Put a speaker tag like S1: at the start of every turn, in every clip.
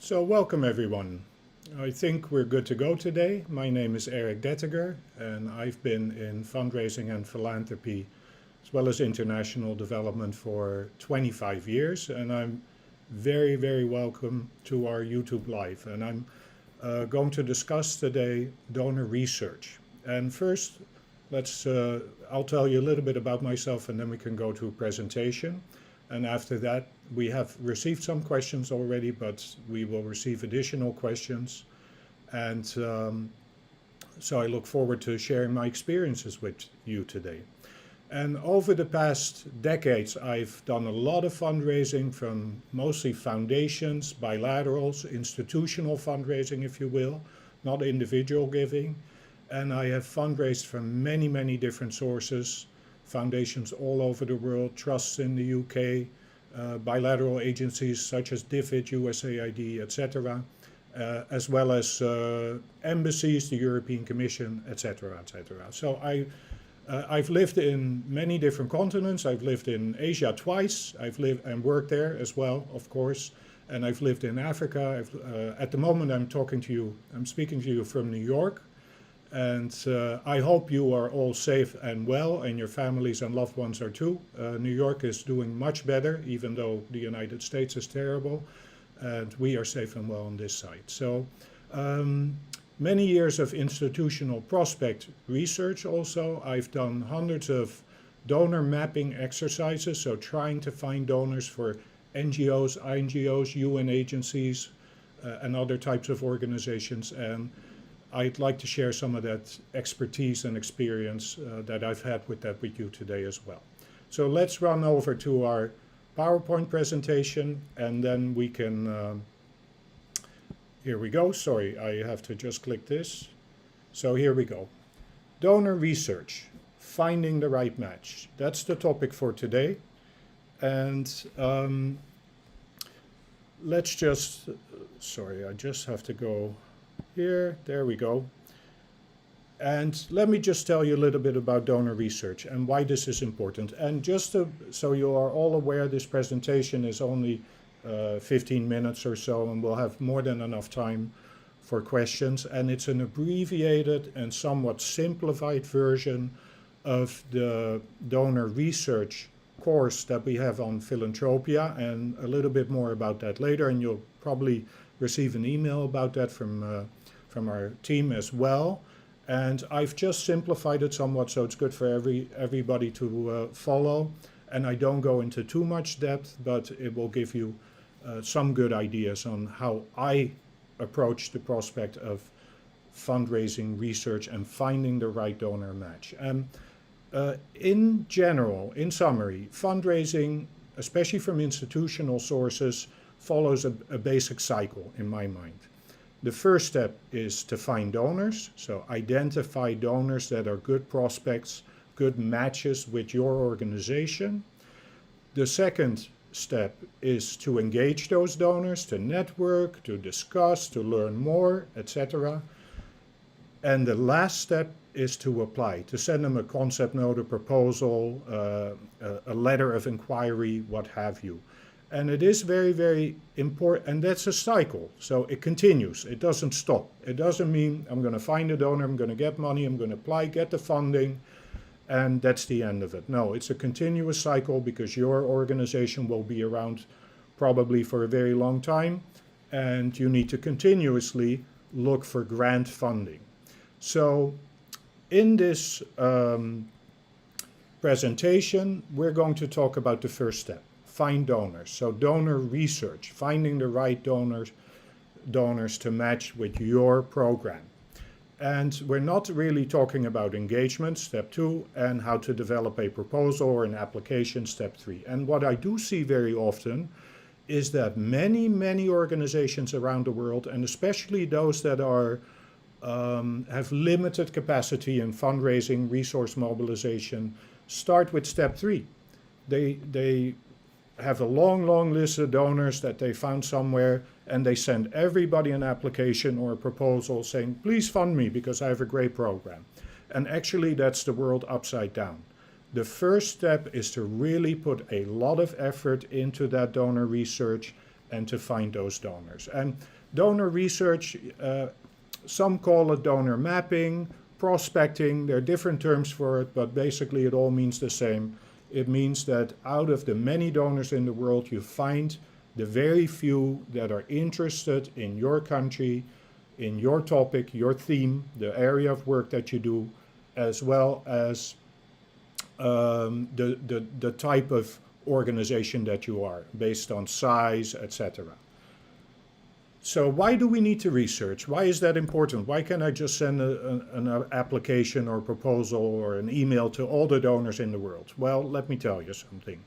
S1: So welcome everyone. I think we're good to go today. My name is Eric Dettiger and I've been in fundraising and philanthropy as well as international development for 25 years, and I'm very welcome to our YouTube Live. And I'm going to discuss today donor research. And first, I'll tell you a little bit about myself and then we can go to a presentation. And after that, we have received some questions already, but we will receive additional questions. And so I look forward to sharing my experiences with you today. And over the past decades, I've done a lot of fundraising from mostly foundations, bilaterals, institutional fundraising, if you will, not individual giving. And I have fundraised from many different sources, foundations all over the world, trusts in the UK, bilateral agencies such as DFID, USAID, etc., as well as embassies, the European Commission, etc., etc. So I've lived in many different continents. I've lived in Asia twice. I've lived and worked there as well, of course. And I've lived in Africa. At the moment I'm speaking to you from New York. And I hope you are all safe and well, and your families and loved ones are too. New York is doing much better, even though the United States is terrible. And we are safe and well on this side. So many years of institutional prospect research also. I've done hundreds of donor mapping exercises, so trying to find donors for NGOs, INGOs, UN agencies, and other types of organizations. And I'd like to share some of that expertise and experience that I've had with you today as well. So let's run over to our PowerPoint presentation and then we can, here we go. Sorry, I have to just click this. So here we go. Donor research, finding the right match. That's the topic for today. And let's just, sorry, I just have to go here, there we go. And let me just tell you a little bit about donor research and why this is important. And just so you are all aware, this presentation is only 15 minutes or so, and we'll have more than enough time for questions. And it's an abbreviated and somewhat simplified version of the donor research course that we have on Philantropia, and a little bit more about that later. And you'll probably receive an email about that from our team as well. And I've just simplified it somewhat so it's good for everybody to follow. And I don't go into too much depth, but it will give you some good ideas on how I approach the prospect of fundraising research and finding the right donor match. And in general, in summary, fundraising, especially from institutional sources, follows a basic cycle in my mind. The first step is to find donors, so identify donors that are good prospects, good matches with your organization. The second step is to engage those donors, to network, to discuss, to learn more, etc. And the last step is to apply, to send them a concept note, a proposal, a letter of inquiry, what have you. And it is very important, and that's a cycle, so it continues, it doesn't stop. It doesn't mean I'm going to find a donor, I'm going to get money, I'm going to apply, get the funding, and that's the end of it. No, it's a continuous cycle because your organization will be around probably for a very long time, and you need to continuously look for grant funding. So in this presentation, we're going to talk about the first step. Find donors. So donor research, finding the right donors to match with your program. And we're not really talking about engagement, step 2, and how to develop a proposal or an application, step 3. And what I do see very often is that many organizations around the world, and especially those that are have limited capacity in fundraising, resource mobilization, start with step 3. They have a long list of donors that they found somewhere, and they send everybody an application or a proposal saying, please fund me because I have a great program. And actually that's the world upside down. The first step is to really put a lot of effort into that donor research and to find those donors. And donor research, some call it donor mapping, prospecting, there are different terms for it, but basically it all means the same. It means that out of the many donors in the world, you find the very few that are interested in your country, in your topic, your theme, the area of work that you do, as well as the type of organization that you are, based on size, etc. So why do we need to research? Why is that important? Why can't I just send an application or proposal or an email to all the donors in the world? Well, let me tell you something.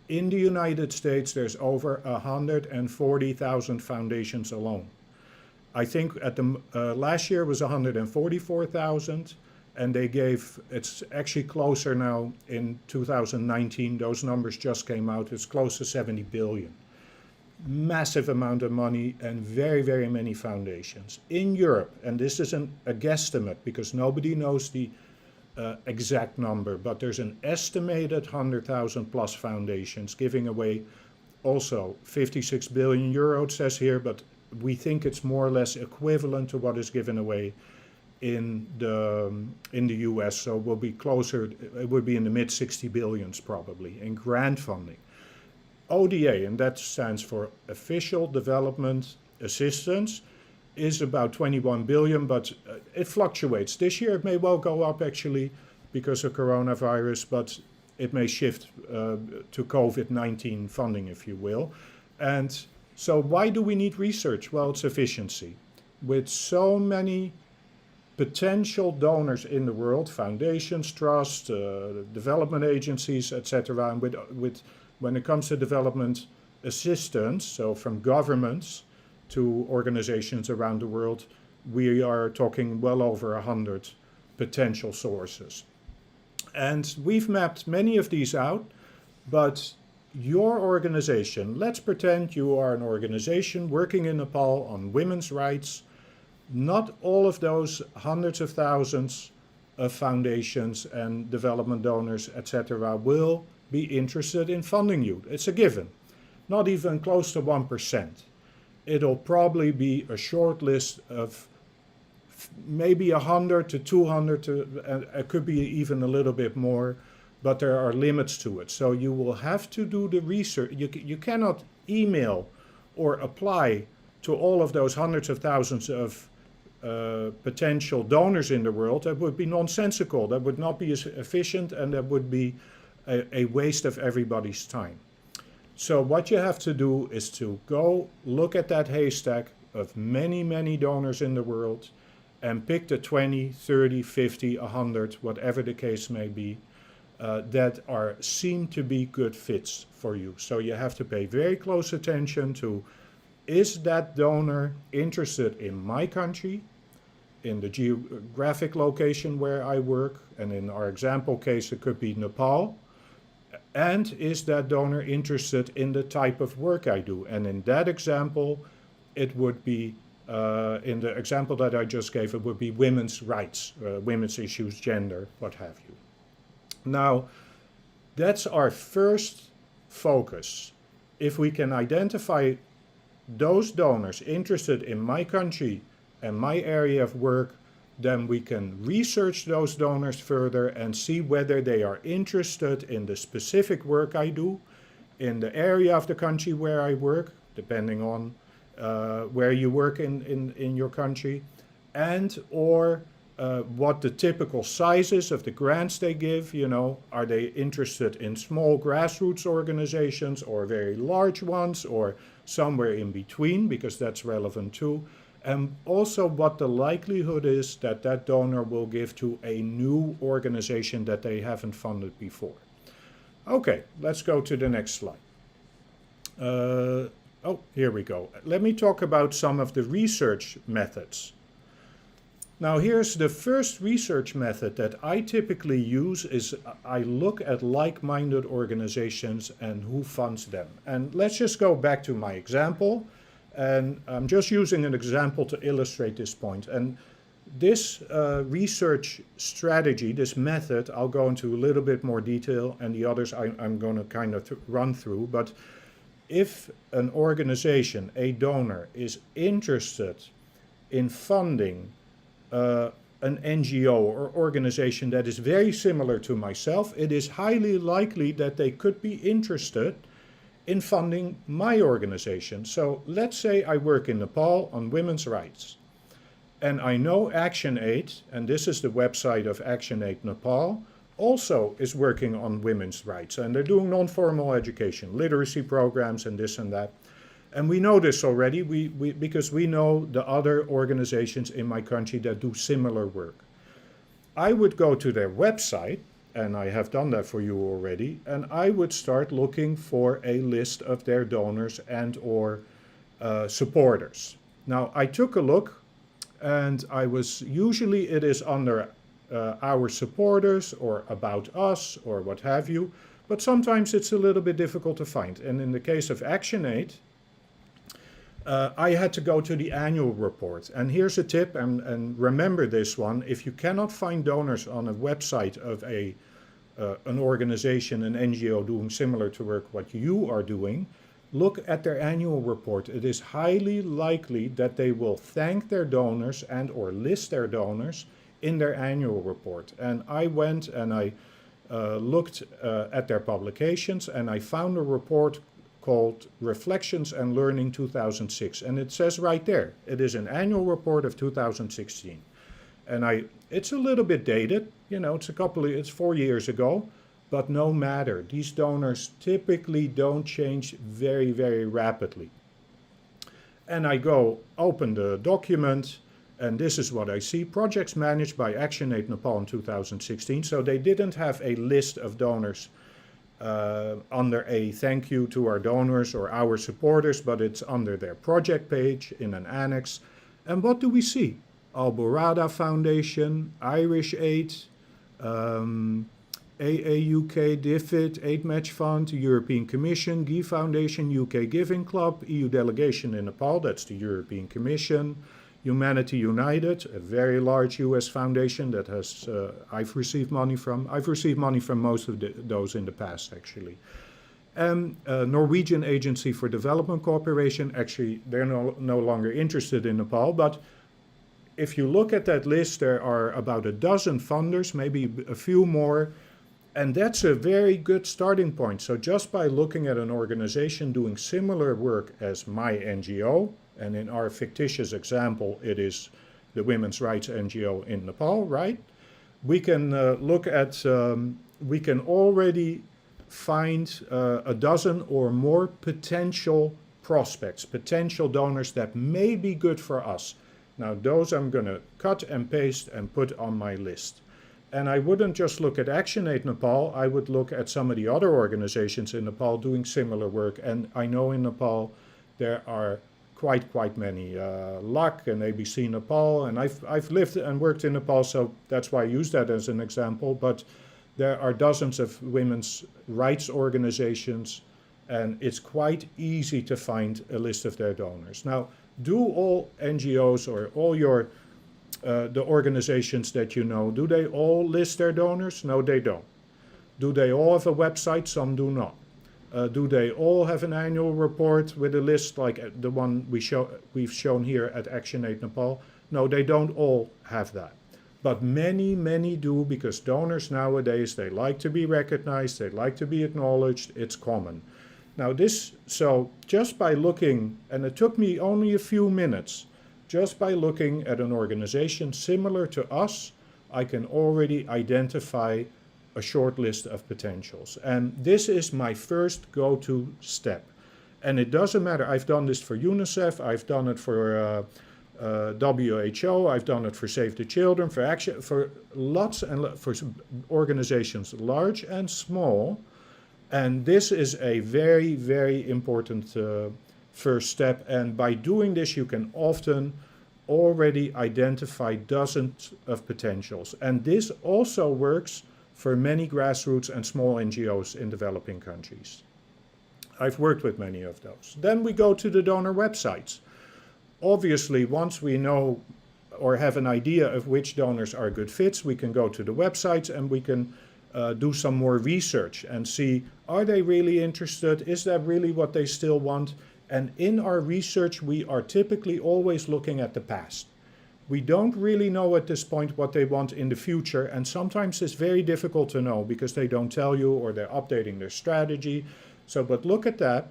S1: In the United States, there's over 140,000 foundations alone. I think at the last year was 144,000, and they gave, it's actually closer now in 2019, those numbers just came out, it's close to 70 billion. Massive amount of money and very, very many foundations. In Europe, and this is a guesstimate because nobody knows the exact number, but there's an estimated 100,000 plus foundations giving away also 56 billion euro, it says here, but we think it's more or less equivalent to what is given away in the US, so we'll be closer, it would be in the mid 60 billions probably in grant funding. ODA, and that stands for Official Development Assistance, is about 21 billion, but it fluctuates. This year it may well go up actually because of coronavirus, but it may shift to COVID-19 funding, if you will. And so why do we need research? Well, it's efficiency. With so many potential donors in the world, foundations, trusts, development agencies, etc., and with when it comes to development assistance, so from governments to organizations around the world, we are talking well over 100 potential sources. And we've mapped many of these out, but your organization, let's pretend you are an organization working in Nepal on women's rights. Not all of those hundreds of thousands of foundations and development donors, etc., will be interested in funding you. It's a given. Not even close to 1%. It'll probably be a short list of maybe 100 to 200, it could be even a little bit more, but there are limits to it. So you will have to do the research. You cannot email or apply to all of those hundreds of thousands of potential donors in the world. That would be nonsensical. That would not be as efficient, and that would be a waste of everybody's time. So what you have to do is to go look at that haystack of many, many donors in the world and pick the 20, 30, 50, 100, whatever the case may be, that seem to be good fits for you. So you have to pay very close attention to, is that donor interested in my country, in the geographic location where I work, and in our example case it could be Nepal, and is that donor interested in the type of work I do? And in that example, it would be, in the example that I just gave, it would be women's rights, women's issues, gender, what have you. Now, that's our first focus. If we can identify those donors interested in my country and my area of work, then we can research those donors further and see whether they are interested in the specific work I do, in the area of the country where I work, depending on where you work in your country, and or what the typical sizes of the grants they give. You know, are they interested in small grassroots organizations or very large ones or somewhere in between, because that's relevant too. And also what the likelihood is that that donor will give to a new organization that they haven't funded before. Okay, let's go to the next slide. Oh, here we go. Let me talk about some of the research methods. Now here's the first research method that I typically use is I look at like-minded organizations and who funds them. And let's just go back to my example. And I'm just using an example to illustrate this point. And this research strategy, this method, I'll go into a little bit more detail, and the others I'm going to kind of run through. But if an organization, a donor, is interested in funding an NGO or organization that is very similar to myself, it is highly likely that they could be interested in funding my organization. So let's say I work in Nepal on women's rights, and I know ActionAid, and this is the website of ActionAid Nepal, also is working on women's rights, and they're doing non-formal education, literacy programs and this and that. And we know this already because we know the other organizations in my country that do similar work. I would go to their website, and I have done that for you already, and I would start looking for a list of their donors and or supporters. Now, I took a look, and usually it is under our supporters or about us or what have you, but sometimes it's a little bit difficult to find. And in the case of ActionAid, I had to go to the annual report. And here's a tip, and remember this one: if you cannot find donors on a website of an organization, an NGO doing similar to work what you are doing, look at their annual report. It is highly likely that they will thank their donors and or list their donors in their annual report. And I went and I looked at their publications, and I found a report called Reflections and Learning 2006. And it says right there, it is an annual report of 2016. And it's a little bit dated, it's 4 years ago, but no matter. These donors typically don't change very, very rapidly. And I go open the document, and this is what I see: projects managed by ActionAid Nepal in 2016. So they didn't have a list of donors under a thank you to our donors or our supporters, but it's under their project page in an annex. And what do we see? Alborada Foundation, Irish Aid, AAUK, DFID, Aid Match Fund, European Commission, GI Foundation, UK Giving Club, EU Delegation in Nepal, that's the European Commission, Humanity United, a very large US foundation that has I've received money from. I've received money from most of those in the past, actually. And Norwegian Agency for Development Cooperation, actually they're no longer interested in Nepal, but if you look at that list, there are about a dozen funders, maybe a few more, and that's a very good starting point. So just by looking at an organization doing similar work as my NGO, and in our fictitious example, it is the Women's Rights NGO in Nepal, right? We can we can already find a dozen or more potential prospects, potential donors that may be good for us. Now, those I'm going to cut and paste and put on my list. And I wouldn't just look at ActionAid Nepal, I would look at some of the other organizations in Nepal doing similar work. And I know in Nepal there are quite many. LAC and ABC Nepal, and I've lived and worked in Nepal, so that's why I use that as an example. But there are dozens of women's rights organizations, and it's quite easy to find a list of their donors. Now, do all NGOs or all your the organizations that you know, do they all list their donors? No, they don't. Do they all have a website? Some do not. Do they all have an annual report with a list like the one we've shown here at ActionAid Nepal? No, they don't all have that. But many do, because donors nowadays, they like to be recognized, they like to be acknowledged, it's common. Now so just by looking, and it took me only a few minutes, just by looking at an organization similar to us, I can already identify a short list of potentials. And this is my first go-to step. And it doesn't matter, I've done this for UNICEF, I've done it for WHO, I've done it for Save the Children, for lots and for organizations large and small. And this is a very important first step. And by doing this, you can often already identify dozens of potentials. And this also works for many grassroots and small NGOs in developing countries. I've worked with many of those. Then we go to the donor websites. Obviously, once we know or have an idea of which donors are good fits, we can go to the websites and we can do some more research and see, are they really interested? Is that really what they still want? And in our research, we are typically always looking at the past. We don't really know at this point what they want in the future, and sometimes it's very difficult to know because they don't tell you or they're updating their strategy. So, but look at that.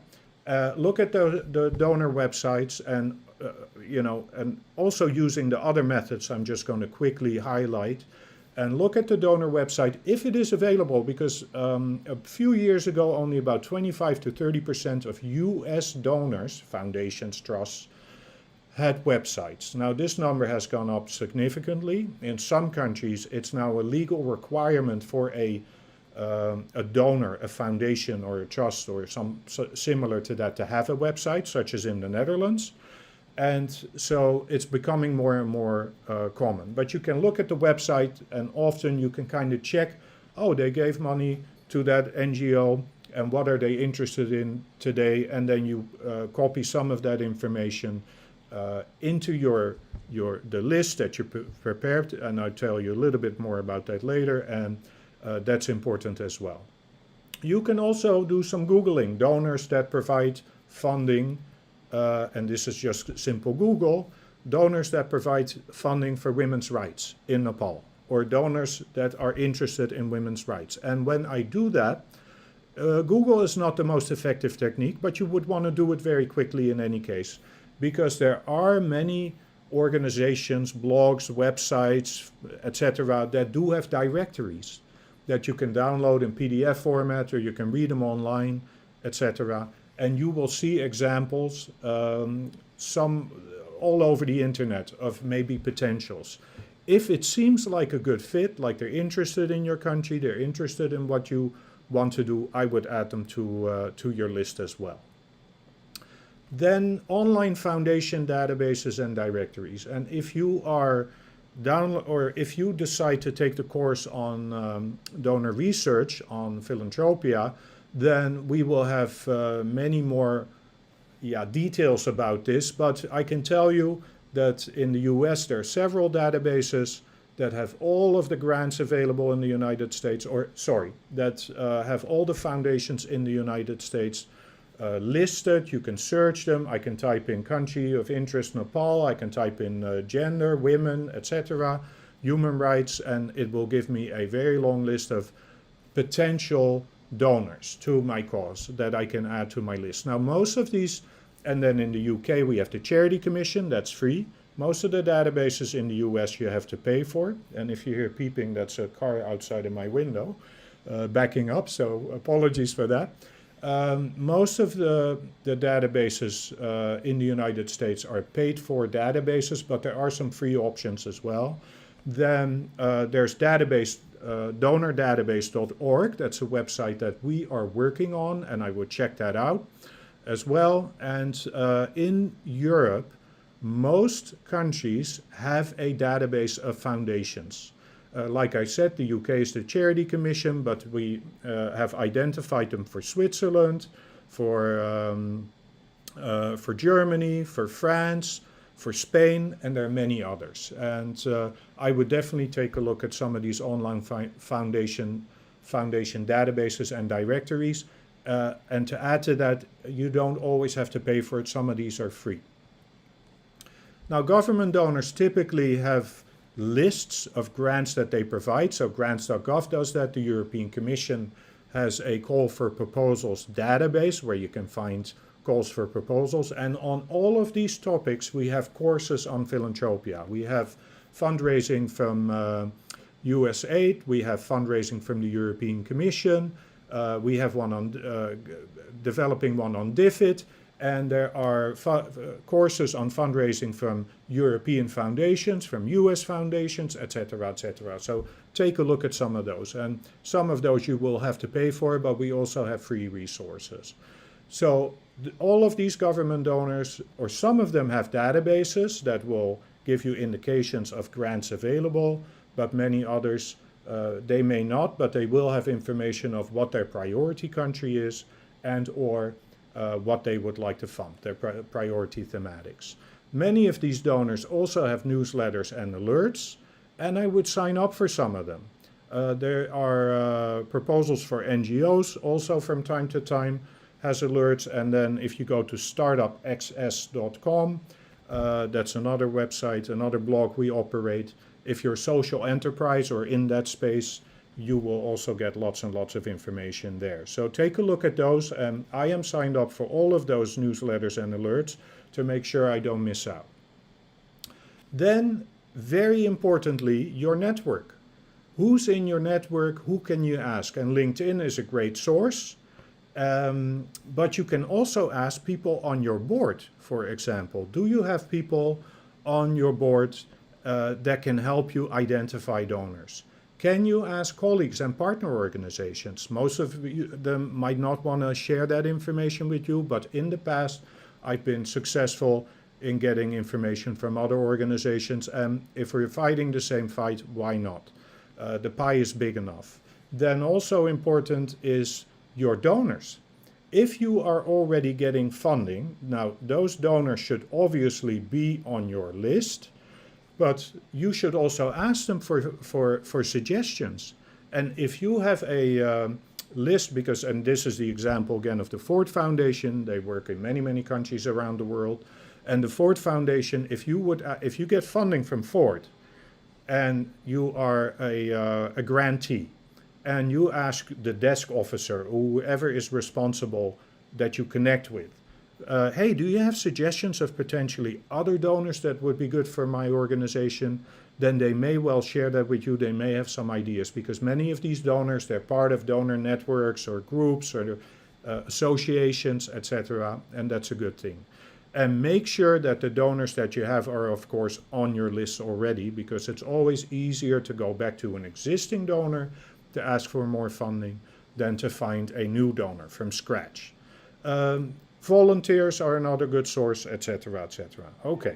S1: Look at the donor websites, and and also using the other methods I'm just going to quickly highlight. And look at the donor website if it is available, because a few years ago, only about 25 to 30% of US donors, foundations, trusts, had websites. Now, this number has gone up significantly. In some countries, it's now a legal requirement for a donor, a foundation or a trust or some similar to that to have a website, such as in the Netherlands. And so it's becoming more and more common. But you can look at the website, and often you can kind of check, oh, they gave money to that NGO, and what are they interested in today? And then you copy some of that information into the list that you prepared, and I'll tell you a little bit more about that later, and that's important as well. You can also do some Googling, donors that provide funding, and this is just simple Google, donors that provide funding for women's rights in Nepal, or donors that are interested in women's rights. And when I do that, Google is not the most effective technique, but you would want to do it very quickly in any case, because there are many organizations, blogs, websites, etc., that do have directories that you can download in PDF format, or you can read them online, etc. And you will see examples, some all over the internet, of maybe potentials. If it seems like a good fit, like they're interested in your country, they're interested in what you want to do, I would add them to your list as well. Then online foundation databases and directories. And if you are if you decide to take the course on donor research on Philantropia, then we will have many more details about this. But I can tell you that in the US there are several databases that have all of the grants available in the United States, that have all the foundations in the United States listed. You can search them. I can type in country of interest Nepal, I can type in gender, women, etc., human rights, and it will give me a very long list of potential donors to my cause that I can add to my list. Now, most of these, and then in the UK we have the Charity Commission, that's free. Most of the databases in the US you have to pay for, and if you hear peeping, that's a car outside of my window backing up, so apologies for that. Most of the databases in the United States are paid for databases, but there are some free options as well. Then there's donordatabase.org. That's a website that we are working on, and I would check that out as well. And in Europe, most countries have a database of foundations. Like I said, the UK is the Charity Commission, but we have identified them for Switzerland, for Germany, for France, for Spain, and there are many others. And I would definitely take a look at some of these online foundation databases and directories. And to add to that, you don't always have to pay for it. Some of these are free. Now, government donors typically have lists of grants that they provide. So grants.gov does that. The European Commission has a call for proposals database where you can find calls for proposals. And on all of these topics, we have courses on Philantropia. We have fundraising from USAID. We have fundraising from the European Commission. We have one on developing one on DFID. And there are courses on fundraising from European foundations, from US foundations, etc., etc. So take a look at some of those. And some of those you will have to pay for, but we also have free resources. So all of these government donors, or some of them, have databases that will give you indications of grants available, but many others, they may not, but they will have information of what their priority country is and or what they would like to fund, their priority thematics. Many of these donors also have newsletters and alerts, and I would sign up for some of them. There are proposals for NGOs also from time to time, has alerts. And then if you go to startupxs.com, that's another website, another blog we operate. If you're a social enterprise or in that space, you will also get lots and lots of information there. So take a look at those. And I am signed up for all of those newsletters and alerts to make sure I don't miss out. Then, very importantly, your network. Who's in your network? Who can you ask? And LinkedIn is a great source. But you can also ask people on your board, for example. Do you have people on your board that can help you identify donors? Can you ask colleagues and partner organizations? Most of them might not want to share that information with you, but in the past, I've been successful in getting information from other organizations. And if we're fighting the same fight, why not? The pie is big enough. Then also important is your donors. If you are already getting funding, now those donors should obviously be on your list, but you should also ask them for suggestions. And if you have a list, because, and this is the example again of the Ford Foundation, they work in many, many countries around the world. And the Ford Foundation, if you get funding from Ford and you are a grantee, and you ask the desk officer, whoever is responsible that you connect with, hey, do you have suggestions of potentially other donors that would be good for my organization? Then they may well share that with you. They may have some ideas, because many of these donors, they're part of donor networks or groups or associations, etc., and that's a good thing. And make sure that the donors that you have are, of course, on your list already, because it's always easier to go back to an existing donor to ask for more funding than to find a new donor from scratch. Volunteers are another good source, etc., etc. Okay.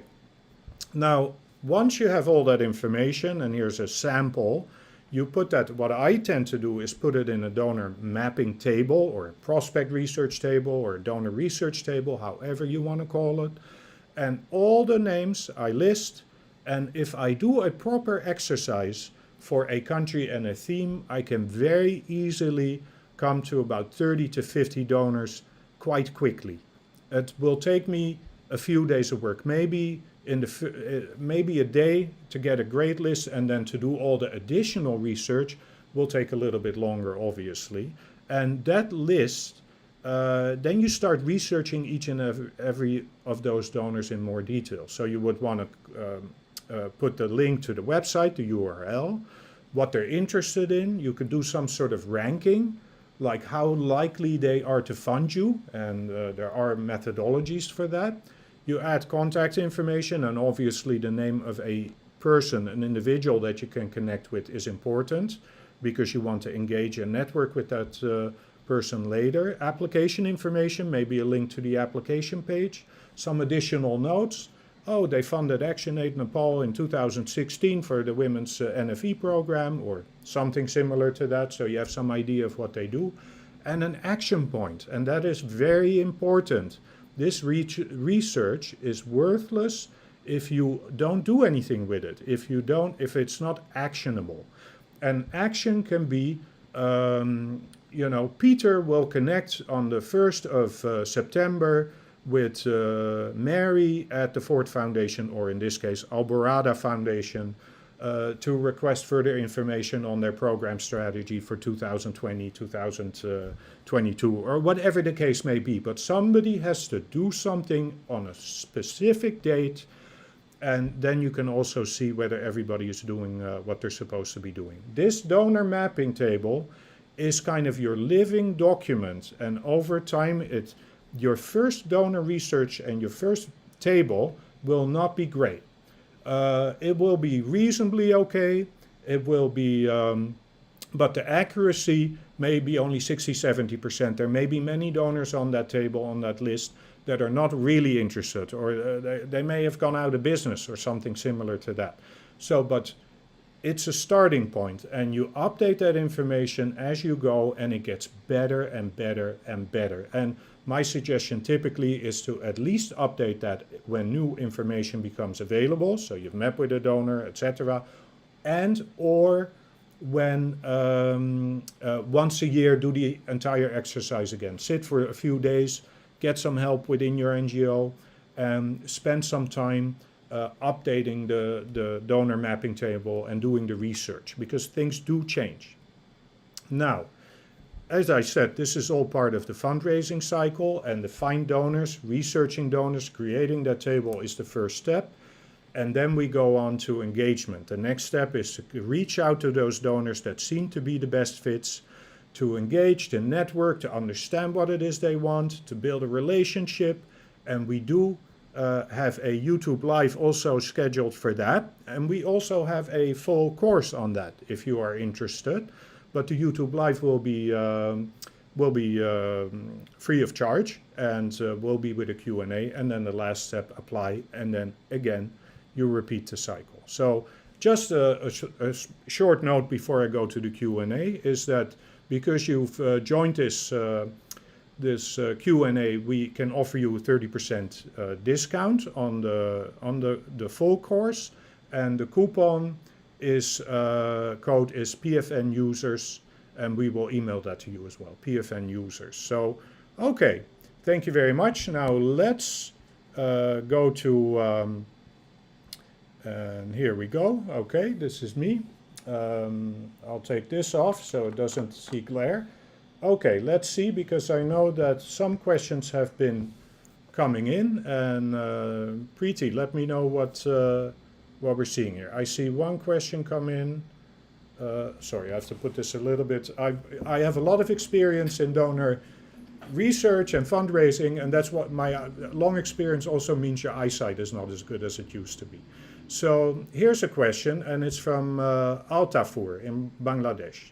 S1: Now, once you have all that information, and here's a sample, you put that, what I tend to do is put it in a donor mapping table or a prospect research table or a donor research table, however you want to call it. And all the names I list, and if I do a proper exercise for a country and a theme, I can very easily come to about 30 to 50 donors quite quickly. It will take me a few days of work, maybe a day to get a great list, and then to do all the additional research will take a little bit longer, obviously. And that list, then you start researching each and every of those donors in more detail. So you would want to put the link to the website, the URL, what they're interested in. You could do some sort of ranking, like how likely they are to fund you, and there are methodologies for that. You add contact information, and obviously the name of a person, an individual that you can connect with is important, because you want to engage and network with that person later. Application information, maybe a link to the application page, some additional notes. Oh, they funded ActionAid Nepal in 2016 for the women's NFE program, or something similar to that, so you have some idea of what they do. And an action point, and that is very important. This research is worthless if you don't do anything with it, if it's not actionable. And action can be, Peter will connect on the 1st of September with Mary at the Ford Foundation, or in this case, Alborada Foundation, to request further information on their program strategy for 2020, 2022, or whatever the case may be. But somebody has to do something on a specific date, and then you can also see whether everybody is doing what they're supposed to be doing. This donor mapping table is kind of your living document, and over time, your first donor research and your first table will not be great. It will be reasonably okay. It will be, but the accuracy may be only 60, 70%. There may be many donors on that table, on that list, that are not really interested, or they may have gone out of business or something similar to that. So, but it's a starting point, and you update that information as you go, and it gets better and better and better. And my suggestion typically is to at least update that when new information becomes available, so you've met with a donor, etc., and or when once a year do the entire exercise again. Sit for a few days, get some help within your NGO, and spend some time updating the donor mapping table and doing the research, because things do change. Now, as I said, this is all part of the fundraising cycle, and the find donors, researching donors, creating that table is the first step. And then we go on to engagement. The next step is to reach out to those donors that seem to be the best fits, to engage, to network, to understand what it is they want, to build a relationship. And we do have a YouTube Live also scheduled for that. And we also have a full course on that if you are interested. But the YouTube Live will be free of charge, and will be with a Q&A. And then the last step, apply. And then again, you repeat the cycle. So just a short note before I go to the Q&A is that because you've joined this Q&A, we can offer you a 30% discount on the full course, and the coupon is code is PFN users, and we will email that to you as well, PFN users. So okay, thank you very much. Now let's go to and here we go. Okay, this is me. I'll take this off so it doesn't see glare. Okay, let's see, because I know that some questions have been coming in, and Preeti, let me know what we're seeing here. I see one question come in. Sorry, I have to put this a little bit. I have a lot of experience in donor research and fundraising, and that's what my long experience also means your eyesight is not as good as it used to be. So here's a question, and it's from Altafur in Bangladesh.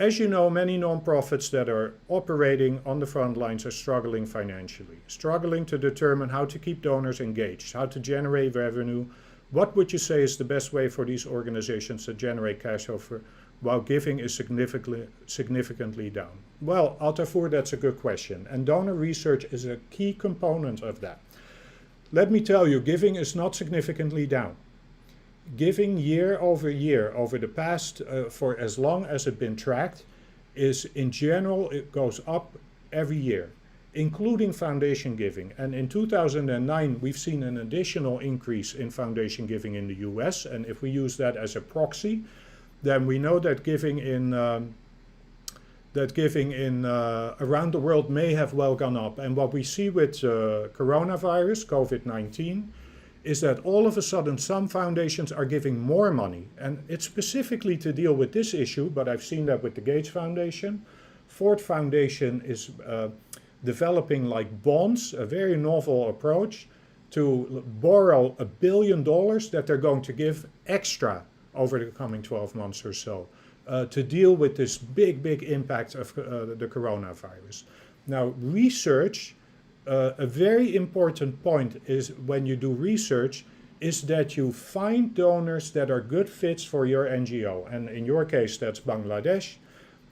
S1: As you know, many nonprofits that are operating on the front lines are struggling financially, struggling to determine how to keep donors engaged, how to generate revenue. What would you say is the best way for these organizations to generate cash flow while giving is significantly down? Well, Altafur, that's a good question. And donor research is a key component of that. Let me tell you, giving is not significantly down. Giving year over the past, for as long as it's been tracked, is in general, it goes up every year, including foundation giving. And in 2009, we've seen an additional increase in foundation giving in the US. And if we use that as a proxy, then we know that giving in around the world may have well gone up. And what we see with coronavirus, COVID-19, is that all of a sudden some foundations are giving more money. And it's specifically to deal with this issue, but I've seen that with the Gates Foundation. Ford Foundation is developing like bonds, a very novel approach to borrow $1 billion that they're going to give extra over the coming 12 months or so to deal with this big impact of the coronavirus. Now, research, a very important point is when you do research is that you find donors that are good fits for your NGO. And in your case, that's Bangladesh.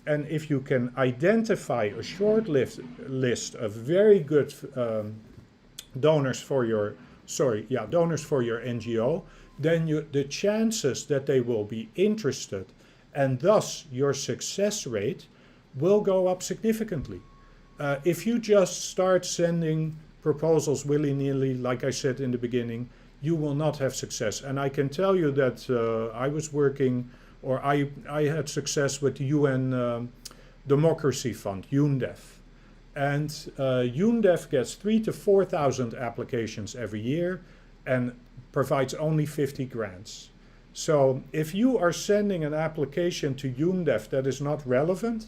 S1: And if you can identify a short list of very good donors for your NGO, then the chances that they will be interested and thus your success rate will go up significantly. If you just start sending proposals willy-nilly, like I said in the beginning, you will not have success. And I can tell you that I was working, or I had success with the UN Democracy Fund, UNDEF. And UNDEF gets 3,000 to 4,000 applications every year and provides only 50 grants. So if you are sending an application to UNDEF that is not relevant,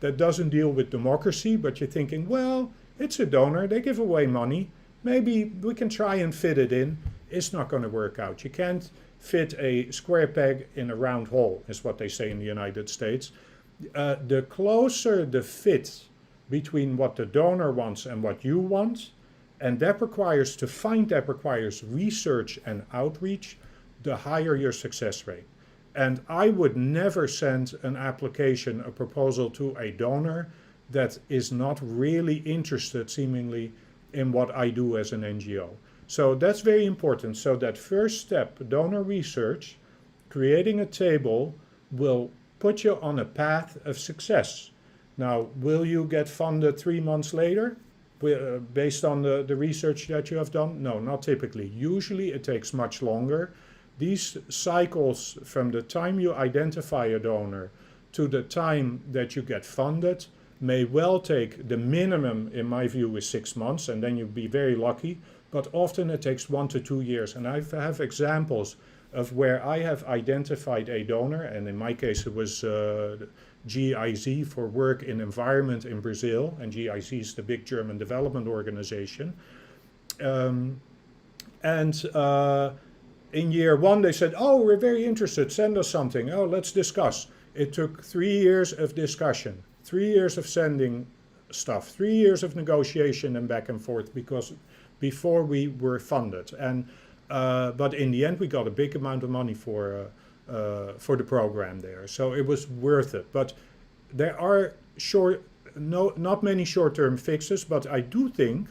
S1: that doesn't deal with democracy, but you're thinking, well, it's a donor, they give away money, maybe we can try and fit it in, it's not going to work out. You can't fit a square peg in a round hole, is what they say in the United States. The closer the fit between what the donor wants and what you want, and that requires research and outreach, the higher your success rate. And I would never send an application, a proposal to a donor that is not really interested, seemingly, in what I do as an NGO. So that's very important. So that first step, donor research, creating a table, will put you on a path of success. Now, will you get funded 3 months later based on the research that you have done? No, not typically. Usually it takes much longer. These cycles from the time you identify a donor to the time that you get funded may well take, the minimum in my view is 6 months, and then you'll be very lucky, but often it takes 1 to 2 years. And I have examples of where I have identified a donor, and in my case it was GIZ for Work in Environment in Brazil, and GIZ is the big German development organization. In year 1 they said, oh, we're very interested, send us something, oh, let's discuss. It took 3 years of discussion, 3 years of sending stuff, 3 years of negotiation and back and forth before we were funded. And but in the end we got a big amount of money for the program there, so it was worth it. But there are not many short-term fixes, but I do think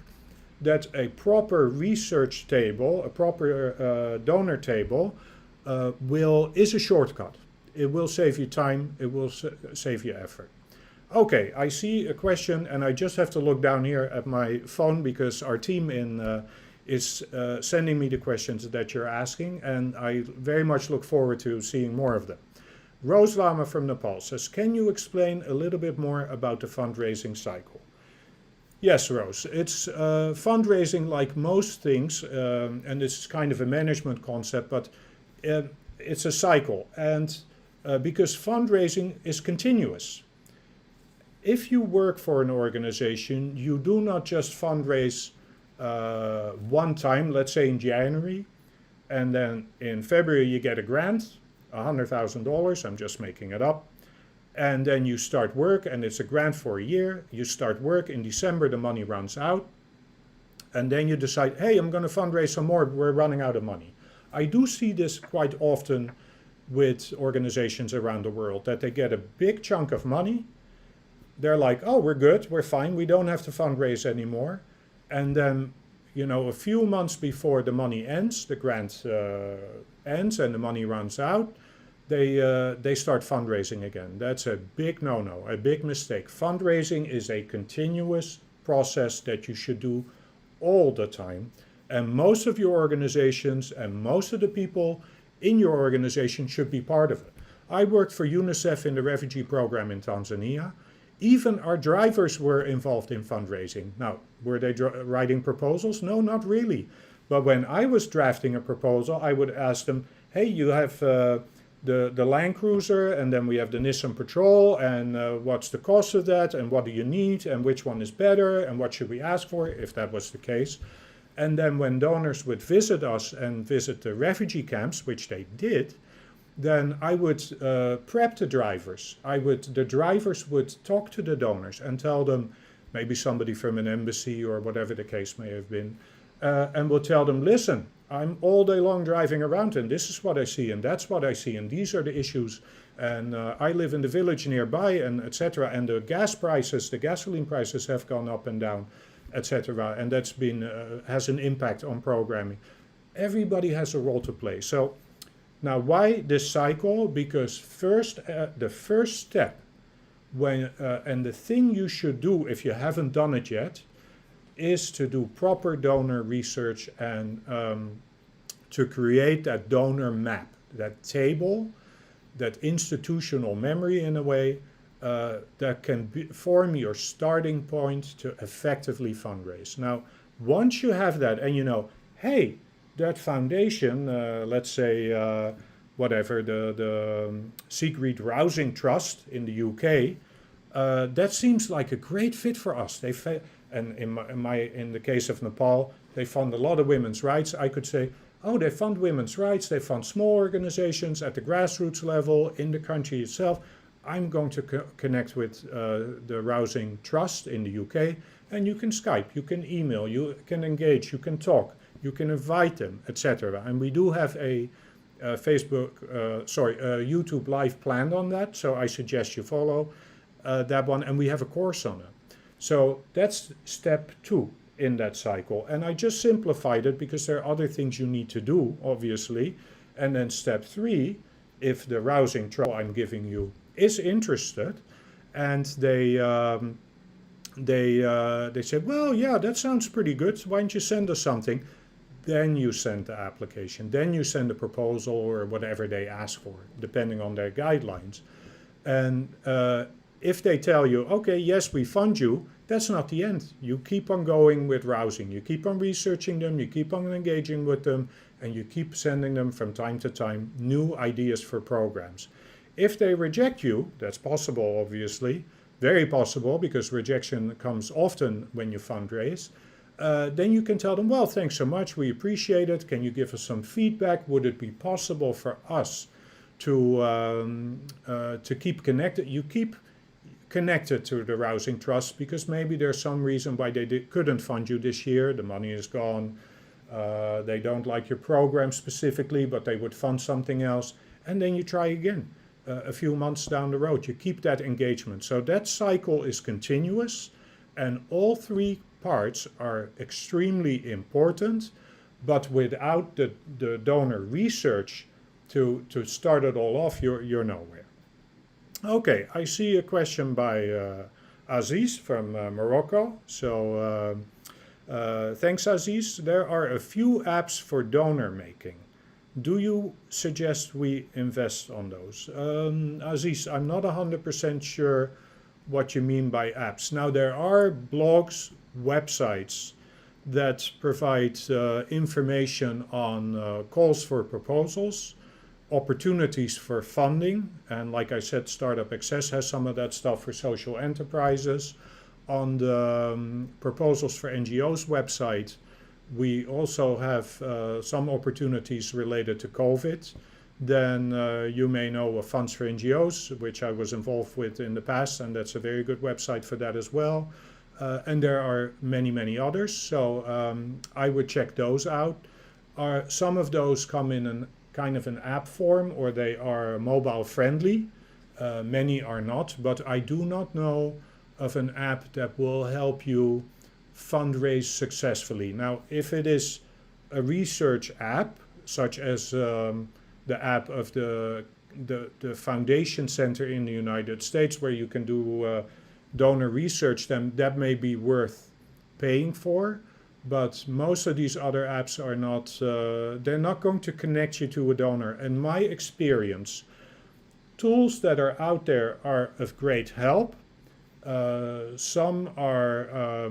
S1: that a proper research table, a proper donor table, is a shortcut. It will save you time, it will save you effort. Okay, I see a question, and I just have to look down here at my phone because our team is sending me the questions that you're asking, and I very much look forward to seeing more of them. Rose Lama from Nepal says, can you explain a little bit more about the fundraising cycle? Yes, Rose, it's fundraising like most things, and it's kind of a management concept, but it's a cycle, and because fundraising is continuous. If you work for an organization, you do not just fundraise one time, let's say in January, and then in February you get a grant, $100,000, I'm just making it up, and then you start work and it's a grant for a year. You start work, in December the money runs out, and then you decide, hey, I'm going to fundraise some more, we're running out of money. I do see this quite often with organizations around the world, that they get a big chunk of money, they're like, oh, we're good, we're fine, we don't have to fundraise anymore. And then, you know, a few months before the money ends, the grant ends and the money runs out, they start fundraising again. That's a big no-no, a big mistake. Fundraising is a continuous process that you should do all the time. And most of your organizations and most of the people in your organization should be part of it. I worked for UNICEF in the refugee program in Tanzania. Even our drivers were involved in fundraising. Now, were they writing proposals? No, not really. But when I was drafting a proposal, I would ask them, hey, you have the Land Cruiser, and then we have the Nissan Patrol, and what's the cost of that, and what do you need, and which one is better, and what should we ask for, if that was the case. And then when donors would visit us and visit the refugee camps, which they did, then I would prep the drivers. The drivers would talk to the donors and tell them, maybe somebody from an embassy or whatever the case may have been, and would tell them, listen, I'm all day long driving around and this is what I see and that's what I see and these are the issues, and I live in the village nearby, and etc. And the gasoline prices have gone up and down, etc. And that's been has an impact on programming. Everybody has a role to play. So now, why this cycle? Because the first step, and the thing you should do if you haven't done it yet, is to do proper donor research and to create that donor map, that table, that institutional memory in a way that can form your starting point to effectively fundraise. Now, once you have that and you know, hey, that foundation, let's say, whatever, the Sigrid Rousing Trust in the UK, that seems like a great fit for us. And in the case of Nepal, they fund a lot of women's rights. I could say, oh, they fund women's rights, they fund small organizations at the grassroots level in the country itself. I'm going to connect with the Rousing Trust in the UK, and you can Skype, you can email, you can engage, you can talk. You can invite them, etc. And we do have a YouTube live planned on that, so I suggest you follow that one, and we have a course on it. So that's step 2 in that cycle, and I just simplified it because there are other things you need to do, obviously. And then step 3, if the Rousing Trust I'm giving you is interested, and they said, well, yeah, that sounds pretty good. Why don't you send us something? Then you send the application. Then you send a proposal or whatever they ask for, depending on their guidelines. And if they tell you, okay, yes, we fund you, that's not the end. You keep on going with rousing. You keep on researching them. You keep on engaging with them. And you keep sending them from time to time new ideas for programs. If they reject you, that's possible, obviously, very possible, because rejection comes often when you fundraise. Then you can tell them, well, thanks so much. We appreciate it. Can you give us some feedback? Would it be possible for us to keep connected? You keep connected to the Rousing Trust because maybe there's some reason why they couldn't fund you this year. The money is gone. They don't like your program specifically, but they would fund something else. And then you try again a few months down the road. You keep that engagement. So that cycle is continuous, and all three parts are extremely important, but without the donor research to start it all off, you're nowhere. Okay, I see a question by Aziz from Morocco. So thanks, Aziz. There are a few apps for donor making. Do you suggest we invest on those? Aziz, I'm not 100% sure what you mean by apps. Now, there are blogs, websites that provide information on calls for proposals, opportunities for funding, and like I said, Startup Access has some of that stuff for social enterprises. On the Proposals for NGOs website, we also have some opportunities related to COVID. Then you may know of Funds for NGOs, which I was involved with in the past, and that's a very good website for that as well. And there are many, many others, so I would check those out. Some of those come in an kind of an app form, or they are mobile friendly. Many are not, but I do not know of an app that will help you fundraise successfully. Now, if it is a research app, such as the app of the Foundation Center in the United States, where you can do donor research, then that may be worth paying for. But most of these other apps are not, they're not going to connect you to a donor. In my experience, tools that are out there are of great help. Some are,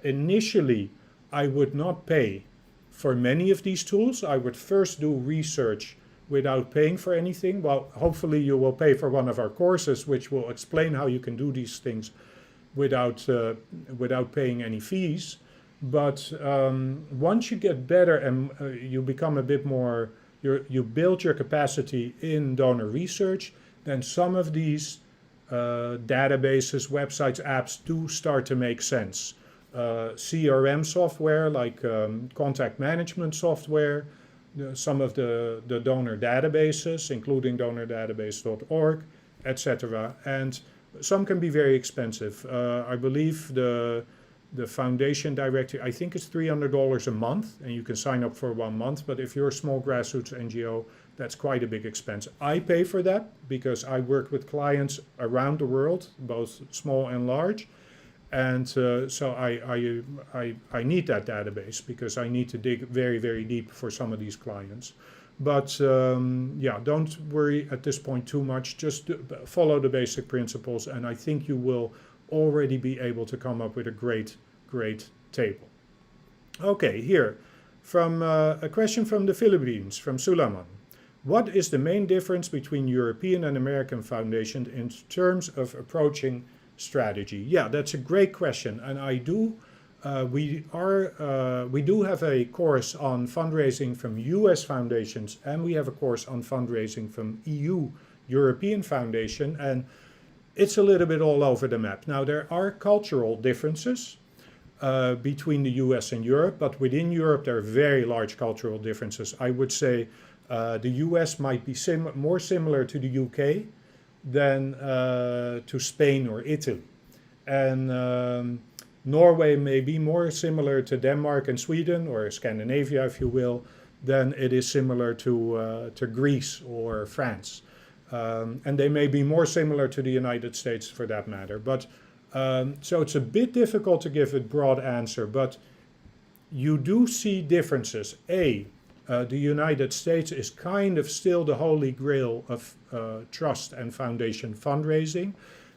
S1: initially, I would not pay for many of these tools. I would first do research without paying for anything. Well, hopefully you will pay for one of our courses, which will explain how you can do these things without paying any fees. But once you get better and you become a bit more, you build your capacity in donor research, then some of these databases, websites, apps do start to make sense. CRM software like contact management software, some of the donor databases, including donordatabase.org, etc. And some can be very expensive. I believe the foundation directory, I think it's $300 a month, and you can sign up for 1 month. But if you're a small grassroots NGO, that's quite a big expense. I pay for that because I work with clients around the world, both small and large. And so I need that database because I need to dig very, very deep for some of these clients. But yeah, don't worry at this point too much. Just follow the basic principles, and I think you will already be able to come up with a great, great table. Okay, here, from a question from the Philippines, from Sulaman. What is the main difference between European and American foundations in terms of approaching strategy? Yeah, that's a great question, and we do have a course on fundraising from US foundations, and we have a course on fundraising from European Foundation, and it's a little bit all over the map. Now, there are cultural differences between the US and Europe, but within Europe there are very large cultural differences. I would say the US might be more similar to the UK than to Spain or Italy. And Norway may be more similar to Denmark and Sweden, or Scandinavia, if you will, than it is similar to Greece or France. And they may be more similar to the United States for that matter. But so it's a bit difficult to give a broad answer, but you do see differences. The United States is kind of still the holy grail of trust and foundation fundraising.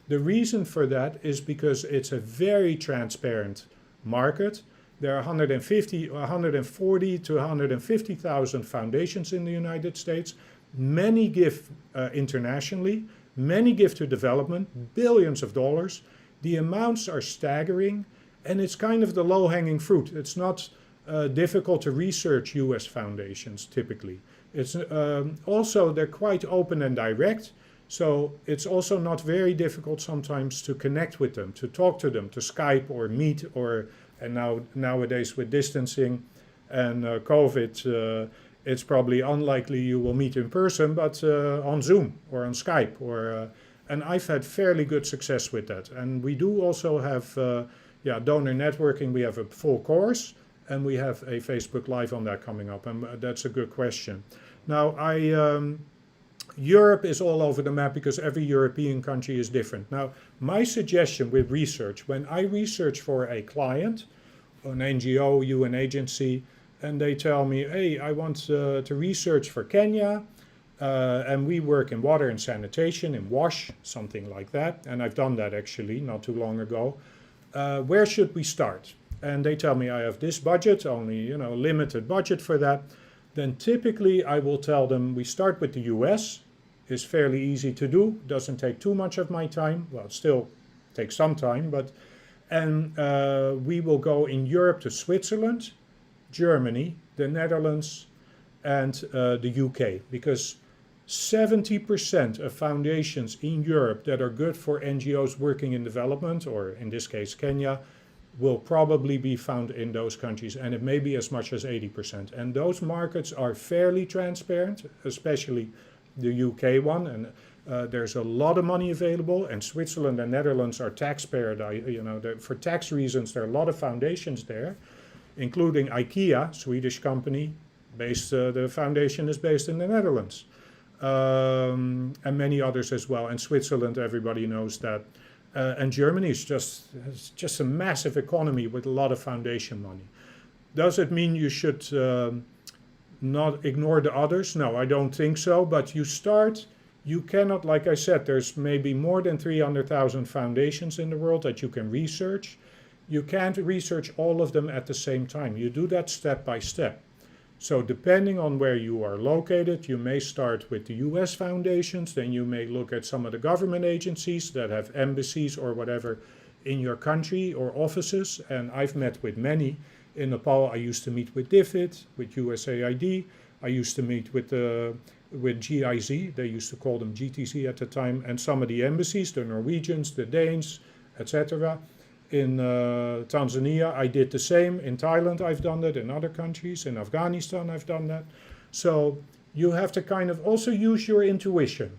S1: The reason for that is because it's a very transparent market. There are 140 to 150,000 foundations in the United States. Many give internationally, many give to development, billions of dollars. The amounts are staggering, and it's kind of the low-hanging fruit. It's not difficult to research US foundations typically. It's also, they're quite open and direct, so it's also not very difficult sometimes to connect with them, to talk to them, to Skype or meet, or and nowadays with distancing and COVID, it's probably unlikely you will meet in person, but on Zoom or on Skype, or and I've had fairly good success with that. And we do also have donor networking. We have a full course, and we have a Facebook Live on that coming up, and that's a good question. Now, Europe is all over the map because every European country is different. Now, my suggestion with research, when I research for a client, an NGO, UN agency, and they tell me, hey, I want to research for Kenya, and we work in water and sanitation, in WASH, something like that, and I've done that actually not too long ago. Where should we start? And they tell me I have this budget, only limited budget for that. Then typically I will tell them we start with the US. It's fairly easy to do, doesn't take too much of my time. Well, it still takes some time, but we will go in Europe to Switzerland, Germany, the Netherlands, and the UK, because 70% of foundations in Europe that are good for NGOs working in development, or in this case Kenya, will probably be found in those countries, and it may be as much as 80%. And those markets are fairly transparent, especially the UK one, and there's a lot of money available, and Switzerland and Netherlands are tax paradise. For tax reasons, there are a lot of foundations there, including IKEA, Swedish company, the foundation is based in the Netherlands, and many others as well. And Switzerland, everybody knows that. And Germany is just a massive economy with a lot of foundation money. Does it mean you should not ignore the others? No, I don't think so. But you cannot, like I said, there's maybe more than 300,000 foundations in the world that you can research. You can't research all of them at the same time. You do that step by step. So depending on where you are located, you may start with the US foundations, then you may look at some of the government agencies that have embassies or whatever in your country or offices. And I've met with many. In Nepal, I used to meet with DFID, with USAID. I used to meet with GIZ, they used to call them GTC at the time, and some of the embassies, the Norwegians, the Danes, etc. In Tanzania, I did the same. In Thailand, I've done that. In other countries, in Afghanistan, I've done that. So you have to kind of also use your intuition.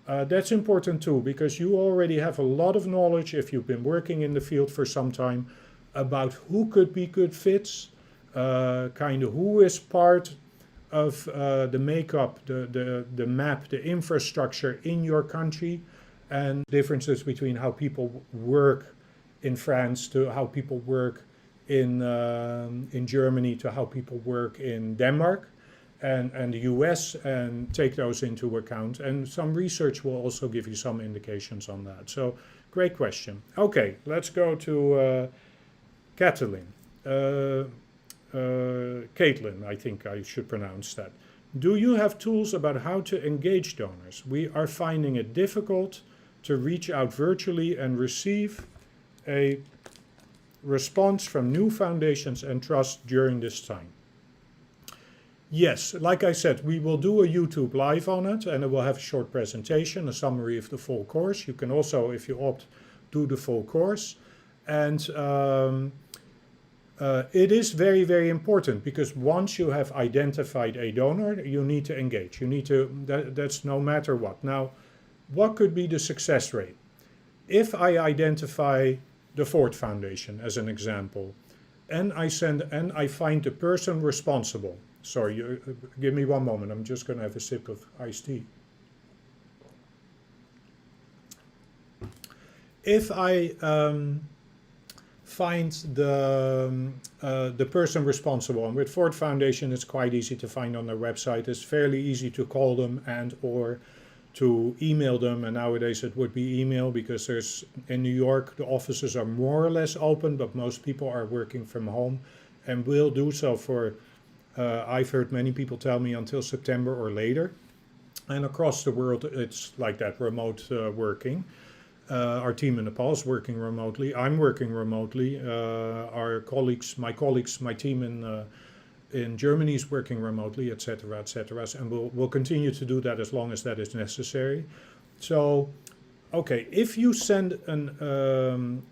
S1: That's important too, because you already have a lot of knowledge, if you've been working in the field for some time, about who could be good fits, kind of who is part of the makeup, the map, the infrastructure in your country, and differences between how people work in France to how people work in Germany to how people work in Denmark and the US, and take those into account. And some research will also give you some indications on that. So great question. Okay, let's go to Caitlin, I think I should pronounce that. Do you have tools about how to engage donors? We are finding it difficult to reach out virtually and receive a response from new foundations and trust during this time. Yes, like I said, we will do a YouTube live on it, and it will have a short presentation, a summary of the full course. You can also, if you opt, do the full course. And it is very, very important, because once you have identified a donor, you need to engage. You need to, that's no matter what. Now, what could be the success rate? If I identify the Ford Foundation as an example, and I find the person responsible. Sorry, give me one moment. I'm just going to have a sip of iced tea. If I find the person responsible, and with Ford Foundation, it's quite easy to find on their website. It's fairly easy to call them and or to email them, and nowadays it would be email because there's in New York the offices are more or less open, but most people are working from home and will do so for I've heard many people tell me until September or later. And across the world, it's like that remote working. Our team in Nepal is working remotely. I'm working remotely. My colleagues, my team in Germany is working remotely, etc., etc. And we'll continue to do that as long as that is necessary. So, okay, if you send an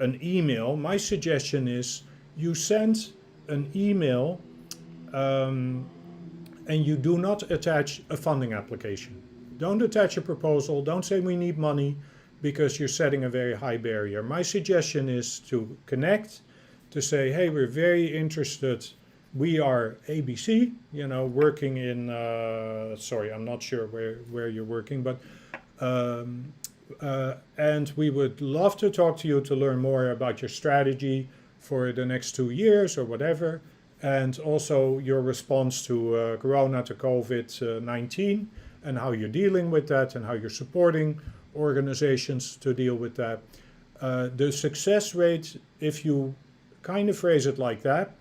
S1: email, my suggestion is you send an email and you do not attach a funding application. Don't attach a proposal. Don't say we need money because you're setting a very high barrier. My suggestion is to connect, to say, hey, we're very interested. We are ABC, working in, sorry, I'm not sure where you're working, but, and we would love to talk to you to learn more about your strategy for the next 2 years or whatever, and also your response to Corona, to COVID-19, and how you're dealing with that and how you're supporting organizations to deal with that. The success rate, if you kind of phrase it like that,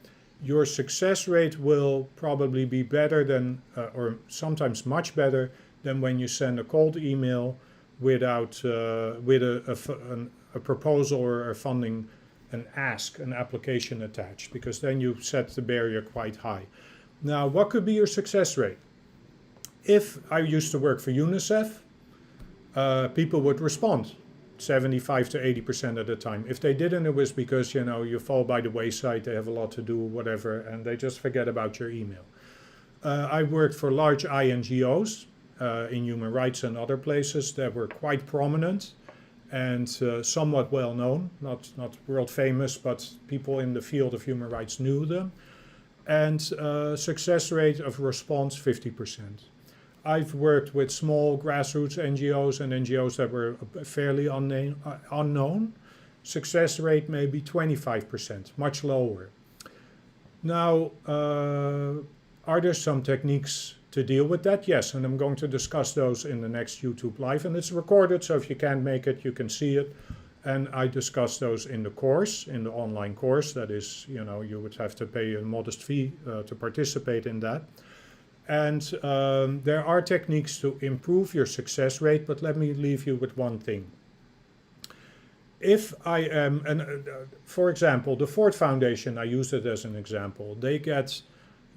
S1: your success rate will probably be better than, or sometimes much better than when you send a cold email without, with a proposal or a funding, an application attached, because then you set the barrier quite high. Now, what could be your success rate? If I used to work for UNICEF, people would respond 75 to 80% of the time. If they didn't, it was because, you fall by the wayside, they have a lot to do, whatever, and they just forget about your email. I worked for large INGOs in human rights and other places that were quite prominent and somewhat well known, not world famous, but people in the field of human rights knew them. And success rate of response, 50%. I've worked with small grassroots NGOs and NGOs that were fairly unknown. Success rate maybe 25%, much lower. Now, are there some techniques to deal with that? Yes, and I'm going to discuss those in the next YouTube Live, and it's recorded, so if you can't make it, you can see it. And I discuss those in the course, in the online course. That is, you would have to pay a modest fee to participate in that. And there are techniques to improve your success rate, but let me leave you with one thing. If I am, for example, the Ford Foundation, I used it as an example.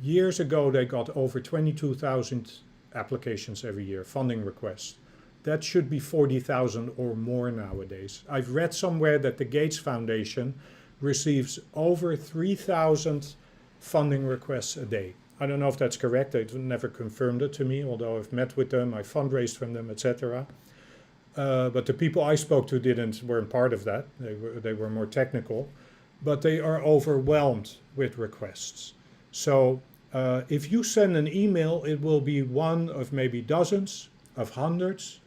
S1: Years ago, they got over 22,000 applications every year, funding requests. That should be 40,000 or more nowadays. I've read somewhere that the Gates Foundation receives over 3,000 funding requests a day. I don't know if that's correct. They've never confirmed it to me, although I've met with them, I fundraised from them, etc. But the people I spoke to weren't part of that. They were more technical, but they are overwhelmed with requests. So if you send an email, it will be one of maybe dozens, of hundreds,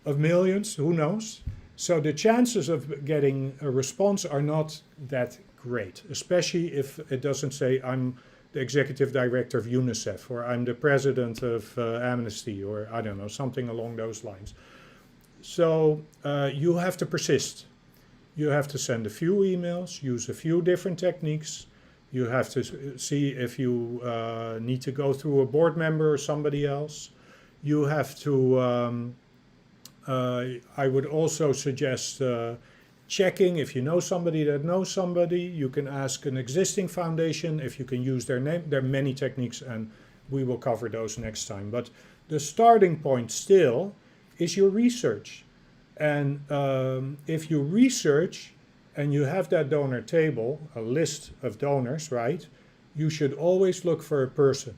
S1: of millions, who knows? So the chances of getting a response are not that great, especially if it doesn't say I'm the executive director of UNICEF, or I'm the president of Amnesty, or I don't know, something along those lines. So you have to persist. You have to send a few emails, use a few different techniques. You have to see if you need to go through a board member or somebody else. You have to, I would also suggest checking if you know somebody that knows somebody. You can ask an existing foundation if you can use their name. There are many techniques, and we will cover those next time. But the starting point still is your research. And if you research and you have that donor table, a list of donors, right, you should always look for a person.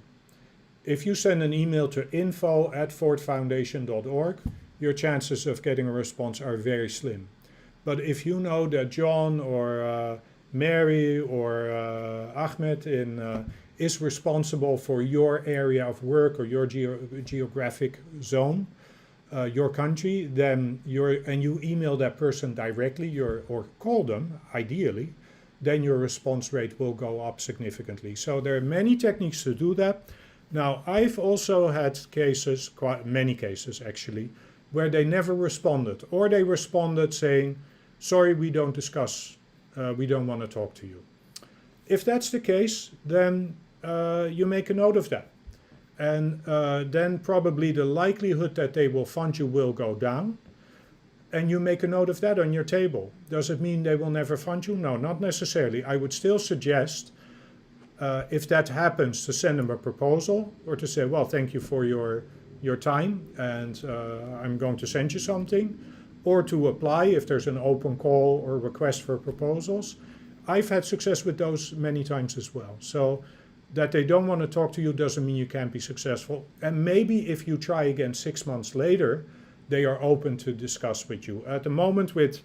S1: If you send an email to info@fordfoundation.org, your chances of getting a response are very slim. But if you know that John or Mary or Ahmed is responsible for your area of work or your geographic zone, your country, then you email that person directly, or call them ideally, then your response rate will go up significantly. So there are many techniques to do that. Now, I've also had cases, quite many cases actually, where they never responded, or they responded saying, sorry, we don't discuss, we don't want to talk to you. If that's the case, then you make a note of that. And then probably the likelihood that they will fund you will go down. And you make a note of that on your table. Does it mean they will never fund you? No, not necessarily. I would still suggest, if that happens, to send them a proposal, or to say, well, thank you for your time, and I'm going to send you something, or to apply if there's an open call or request for proposals. I've had success with those many times as well. So that they don't want to talk to you doesn't mean you can't be successful. And maybe if you try again 6 months later, they are open to discuss with you. At the moment, with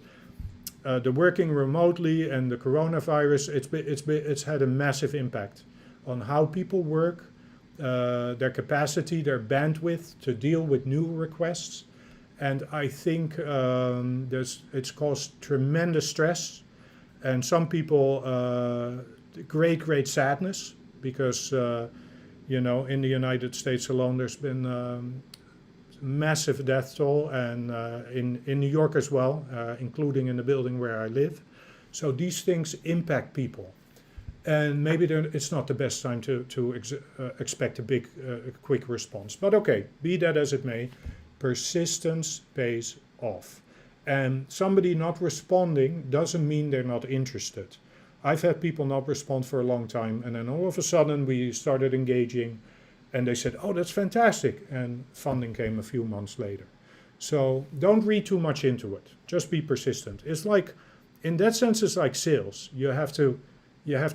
S1: the working remotely and the coronavirus, it's had a massive impact on how people work, their capacity, their bandwidth to deal with new requests. And I think it's caused tremendous stress, and some people great sadness, because in the United States alone there's been massive death toll, and in New York as well, including in the building where I live. So these things impact people, and maybe it's not the best time to expect a big quick response. But okay, be that as it may, persistence pays off. And somebody not responding doesn't mean they're not interested. I've had people not respond for a long time, and then all of a sudden we started engaging, and they said, oh, that's fantastic, and funding came a few months later. So don't read too much into it. Just be persistent. It's like, in that sense, it's like sales. You have to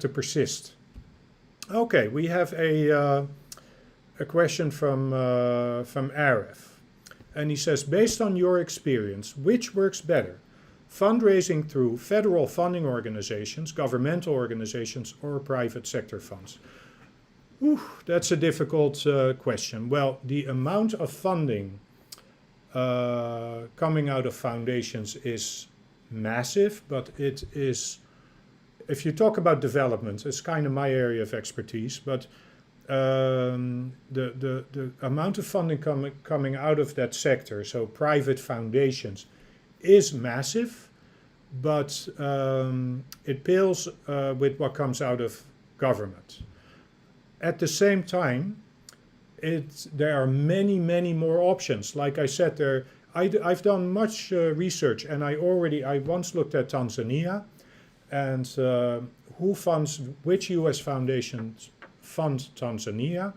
S1: persist. Okay, we have a question from Arif. And he says, based on your experience, which works better? Fundraising through federal funding organizations, governmental organizations, or private sector funds? That's a difficult question. Well, the amount of funding coming out of foundations is massive, but it is, if you talk about development, it's kind of my area of expertise, but the amount of funding coming out of that sector, so private foundations, is massive, but it pales with what comes out of government. At the same time, there are many more options. Like I said, I've done much research, and I once looked at Tanzania, and who funds, which US foundations fund Tanzania,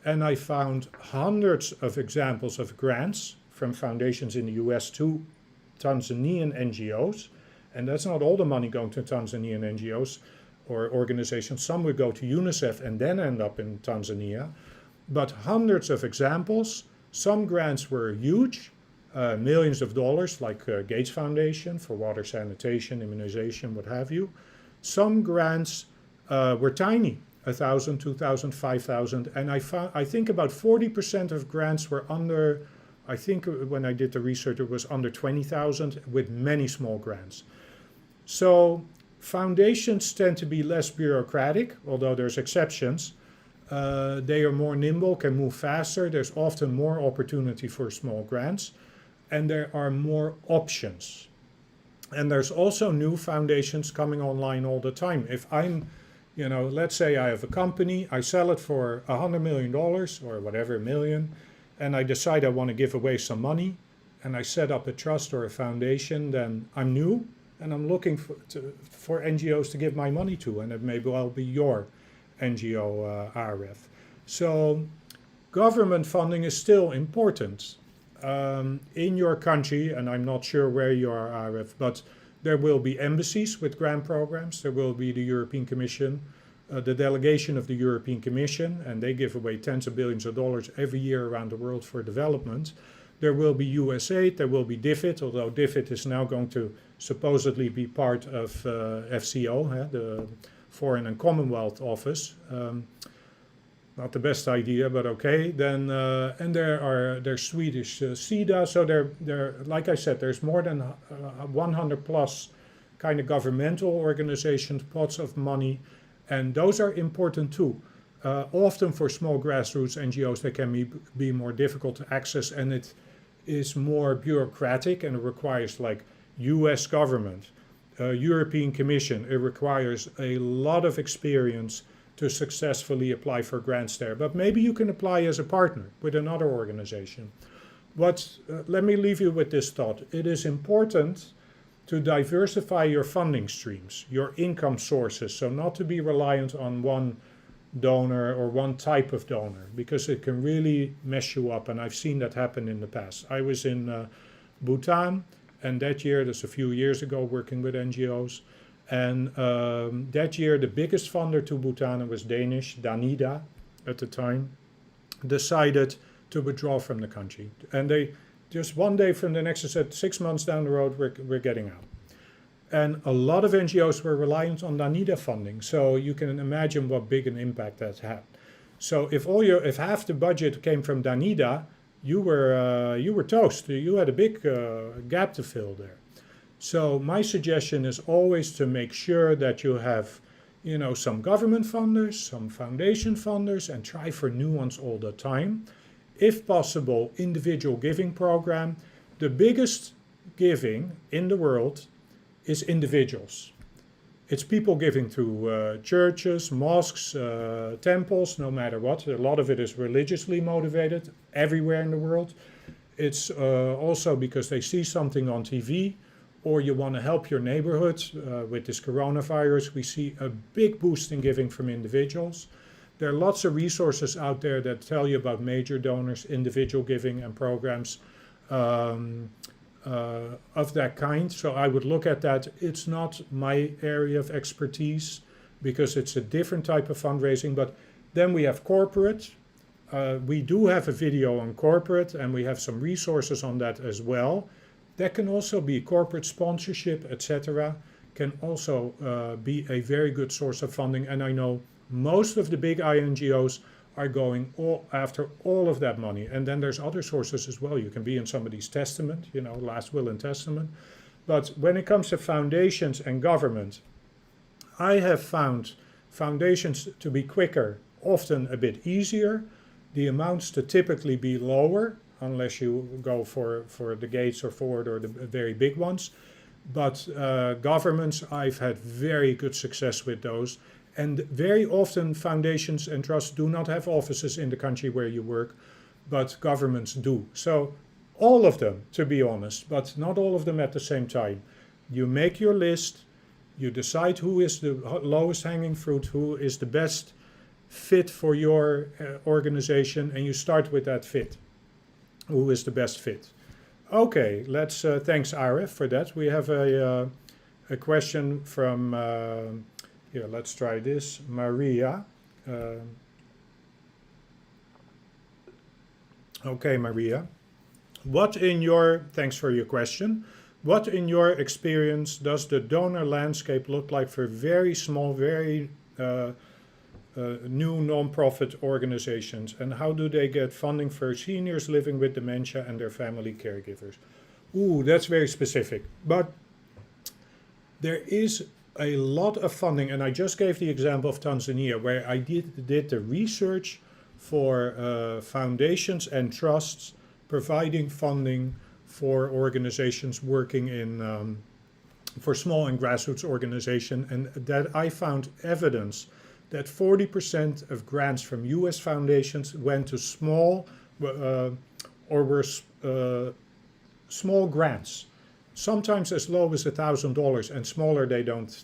S1: and I found hundreds of examples of grants from foundations in the US to Tanzanian NGOs, and that's not all the money going to Tanzanian NGOs or organizations. Some would go to UNICEF and then end up in Tanzania, but hundreds of examples. Some grants were huge, millions of dollars, like Gates Foundation for water sanitation, immunization, what have you. Some grants were tiny, 1,000, 2,000, 5,000, and I think about 40% of grants were under, I think when I did the research it was under 20,000, with many small grants. So foundations tend to be less bureaucratic, although there's exceptions. They are more nimble, can move faster, there's often more opportunity for small grants, and there are more options. And there's also new foundations coming online all the time. If I'm, let's say I have a company, I sell it for $100 million or whatever million, and I decide I want to give away some money, and I set up a trust or a foundation, then I'm new, and I'm looking for NGOs to give my money to, and it may well be your NGO, RF. So government funding is still important. In your country, and I'm not sure where you are, RF, but there will be embassies with grant programs. There will be the European Commission, the delegation of the European Commission, and they give away tens of billions of dollars every year around the world for development. There will be USAID, there will be DFID, although DFID is now going to supposedly be part of FCO, the Foreign and Commonwealth Office. Not the best idea, but okay. Then and there's Swedish SIDA. So there, like I said, there's more than 100 plus kind of governmental organizations, pots of money, and those are important too. Often for small grassroots NGOs, they can be more difficult to access, and it is more bureaucratic, and it requires like U.S. government, European Commission. It requires a lot of experience to successfully apply for grants there. But maybe you can apply as a partner with another organization. Let me leave you with this thought. It is important to diversify your funding streams, your income sources, so not to be reliant on one donor or one type of donor, because it can really mess you up, and I've seen that happen in the past. I was in Bhutan, and that year, that's a few years ago, working with NGOs, and that year the biggest funder to Bhutan, was Danish, Danida at the time, decided to withdraw from the country. And they just one day from the next, they said 6 months down the road, we're getting out. And a lot of NGOs were reliant on Danida funding, so you can imagine what big an impact that had. So if half the budget came from Danida, you were toast. You had a big gap to fill there. So my suggestion is always to make sure that you have, some government funders, some foundation funders, and try for new ones all the time. If possible, individual giving program. The biggest giving in the world is individuals. It's people giving to churches, mosques, temples, no matter what. A lot of it is religiously motivated everywhere in the world. It's also because they see something on TV, or you want to help your neighborhood. With this coronavirus, we see a big boost in giving from individuals. There are lots of resources out there that tell you about major donors, individual giving, and programs of that kind. So I would look at that. It's not my area of expertise because it's a different type of fundraising. But then we have corporate. We do have a video on corporate, and we have some resources on that as well. That can also be corporate sponsorship, etc. Can also be a very good source of funding. And I know most of the big INGOs are going after all of that money. And then there's other sources as well. You can be in somebody's testament, last will and testament. But when it comes to foundations and government, I have found foundations to be quicker, often a bit easier. The amounts to typically be lower, unless you go for the Gates or Ford or the very big ones. But governments, I've had very good success with those. And very often foundations and trusts do not have offices in the country where you work, but governments do. So all of them, to be honest, but not all of them at the same time. You make your list, you decide who is the lowest hanging fruit, who is the best fit for your organization, and you start with that fit. Who is the best fit? Okay, let's thanks Arif for that. We have a question from here. Let's try this. Maria. Okay, Maria. Thanks for your question. What in your experience does the donor landscape look like for very small, very new non-profit organizations, and how do they get funding for seniors living with dementia and their family caregivers? Ooh, that's very specific. But there is a lot of funding, and I just gave the example of Tanzania, where I did the research for foundations and trusts providing funding for organizations working in for small and grassroots organization, and that I found evidence that 40% of grants from U.S. foundations went to small small grants, sometimes as low as $1,000, and smaller they don't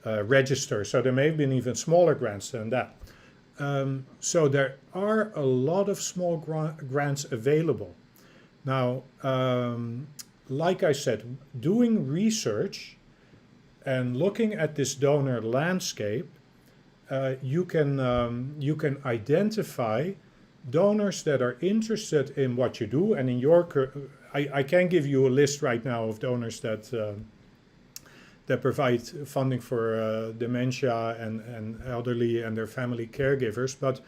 S1: register. So there may have been even smaller grants than that. So there are a lot of small grants available. Now, like I said, doing research and looking at this donor landscape, you can identify donors that are interested in what you do. And in I can't give you a list right now of donors that provide funding for dementia and elderly and their family caregivers, but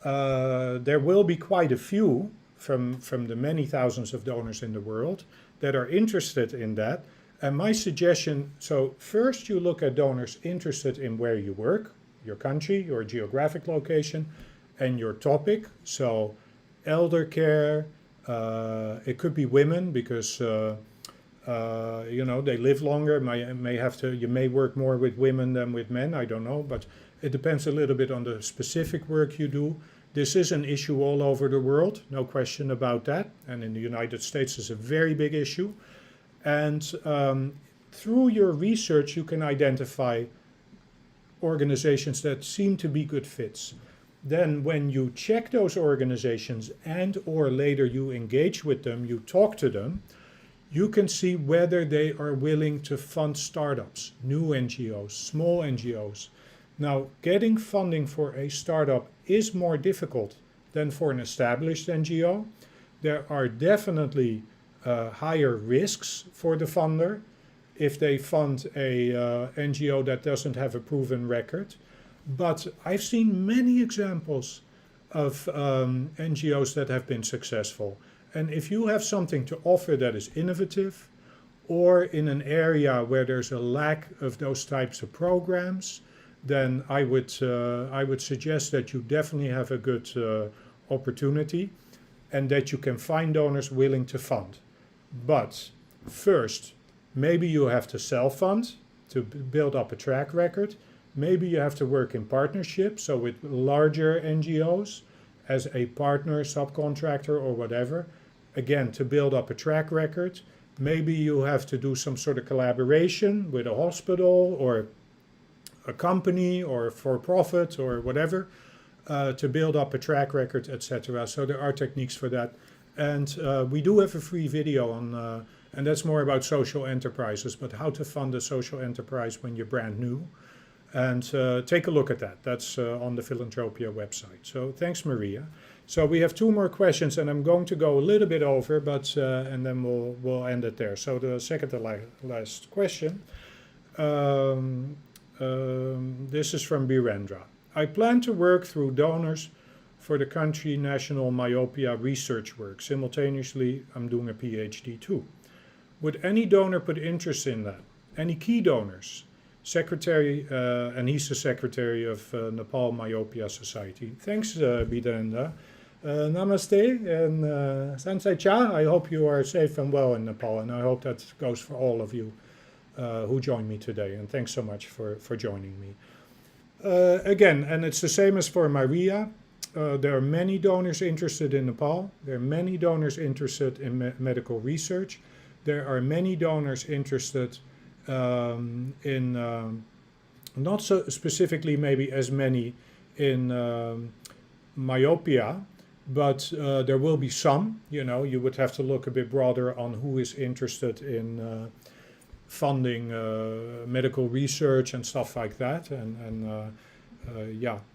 S1: There will be quite a few from the many thousands of donors in the world that are interested in that. And my suggestion, so first you look at donors interested in where you work, your country, your geographic location, and your topic. So elder care, it could be women because they live longer. You may work more with women than with men. I don't know, but it depends a little bit on the specific work you do. This is an issue all over the world, no question about that. And in the United States, it's a very big issue. And through your research, you can identify organizations that seem to be good fits. Then when you check those organizations and or later you engage with them, you talk to them, you can see whether they are willing to fund startups, new NGOs, small NGOs. Now, getting funding for a startup is more difficult than for an established NGO. There are definitely higher risks for the funder if they fund a NGO that doesn't have a proven record. But I've seen many examples of NGOs that have been successful. And if you have something to offer that is innovative, or in an area where there's a lack of those types of programs, then I would suggest that you definitely have a good opportunity and that you can find donors willing to fund. But first, maybe you have to self-fund to build up a track record. Maybe you have to work in partnership, so with larger NGOs as a partner, subcontractor, or whatever. Again, to build up a track record. Maybe you have to do some sort of collaboration with a hospital or a company or for-profit or whatever to build up a track record, etc. So there are techniques for that. And we do have a free video on, and that's more about social enterprises, but how to fund a social enterprise when you're brand new. And take a look at that. That's on the Philantropia website. So thanks, Maria. So we have two more questions, and I'm going to go a little bit over, but and then we'll end it there. So the second to last question. This is from Birendra. I plan to work through donors for the country national myopia research work. Simultaneously, I'm doing a PhD too. Would any donor put interest in that? Any key donors? Secretary, and he's the secretary of Nepal Myopia Society. Thanks, Birendra. Namaste and Sansai Cha. I hope you are safe and well in Nepal, and I hope that goes for all of you who joined me today. And thanks so much for joining me. Again, and it's the same as for Maria. There are many donors interested in Nepal. There are many donors interested in medical research. There are many donors interested in, not so specifically maybe as many in myopia, but there will be some. You would have to look a bit broader on who is interested in funding medical research and stuff like that, and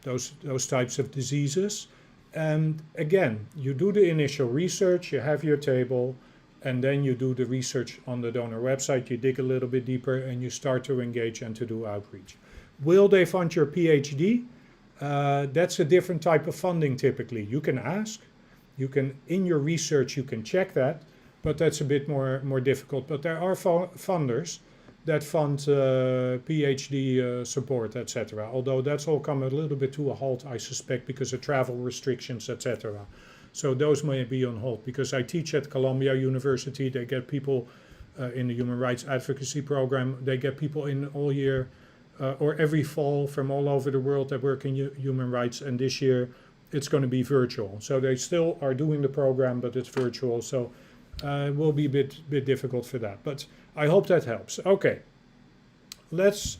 S1: those types of diseases. And again, you do the initial research, you have your table, and then you do the research on the donor website, you dig a little bit deeper, and you start to engage and to do outreach. Will they fund your PhD? That's a different type of funding typically. You can ask, in your research you can check that, but that's a bit more difficult. But there are funders that fund PhD support, etc. Although that's all come a little bit to a halt, I suspect, because of travel restrictions, etc. So those may be on hold, because I teach at Columbia University. They get people in the human rights advocacy program. They get people in all year or every fall from all over the world that work in human rights. And this year it's going to be virtual. So they still are doing the program, but it's virtual. So it will be a bit difficult for that. But I hope that helps. Okay, let's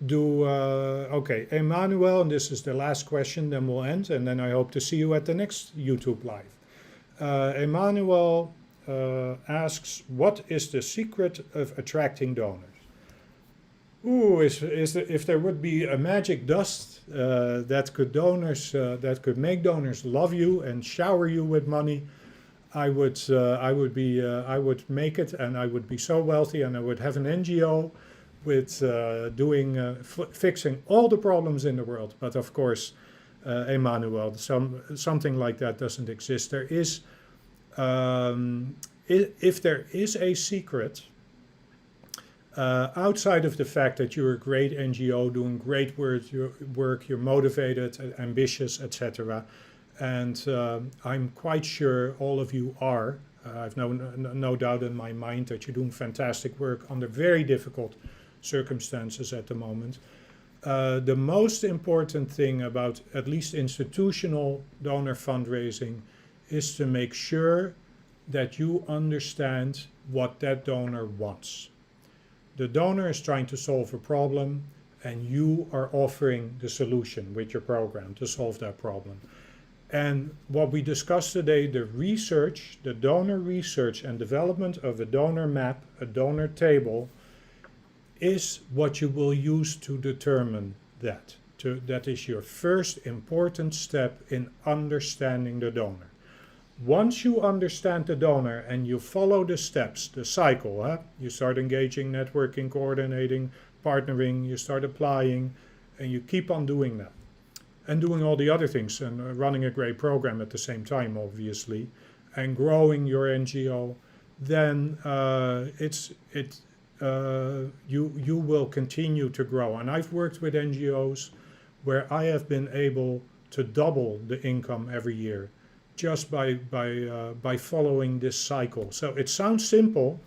S1: okay, Emmanuel, and this is the last question, then we'll end, and then I hope to see you at the next YouTube Live. Emmanuel asks, what is the secret of attracting donors? Ooh, if there would be a magic dust that could make donors love you and shower you with money, I would make it, and I would be so wealthy, and I would have an NGO fixing all the problems in the world. But of course, Emmanuel, something like that doesn't exist. There is, if there is a secret, outside of the fact that you're a great NGO doing great work, you're motivated, ambitious, etc. And I'm quite sure all of you are. I've no doubt in my mind that you're doing fantastic work under very difficult circumstances at the moment. The most important thing about at least institutional donor fundraising is to make sure that you understand what that donor wants. The donor is trying to solve a problem, and you are offering the solution with your program to solve that problem. And what we discussed today, the research, the donor research and development of a donor map, a donor table, is what you will use to determine that. That is your first important step in understanding the donor. Once you understand the donor and you follow the steps, the cycle, you start engaging, networking, coordinating, partnering, you start applying, and you keep on doing that. And doing all the other things, and running a great program at the same time, obviously, and growing your NGO, then you will continue to grow. And I've worked with NGOs where I have been able to double the income every year just by following this cycle. So it sounds simple,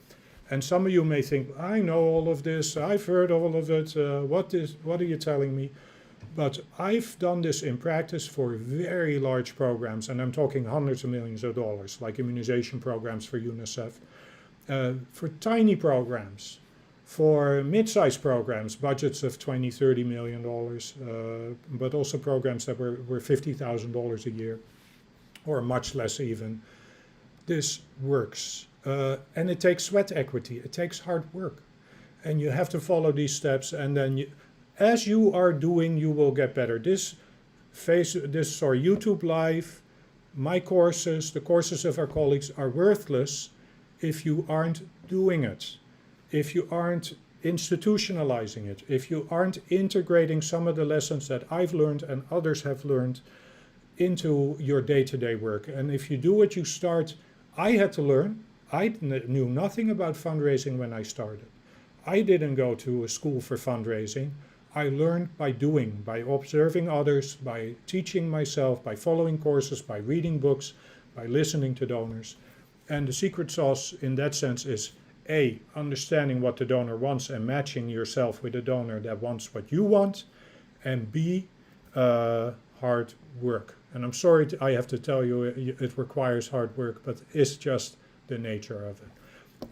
S1: and some of you may think, I know all of this, I've heard all of it, what are you telling me? But I've done this in practice for very large programs, and I'm talking hundreds of millions of dollars, like immunization programs for UNICEF, for tiny programs, for mid-sized programs, budgets of $20, $30 million, but also programs that were $50,000 a year, or much less even. This works. And it takes sweat equity, it takes hard work. And you have to follow these steps, and then as you are doing, you will get better. This YouTube Live, my courses, the courses of our colleagues are worthless if you aren't doing it, if you aren't institutionalizing it, if you aren't integrating some of the lessons that I've learned and others have learned into your day-to-day work. And if you do what you start, I had to learn. I knew nothing about fundraising when I started. I didn't go to a school for fundraising. I learned by doing, by observing others, by teaching myself, by following courses, by reading books, by listening to donors. And the secret sauce in that sense is A, understanding what the donor wants and matching yourself with a donor that wants what you want, and B, hard work. And I'm sorry I have to tell you it requires hard work, but it's just the nature of it.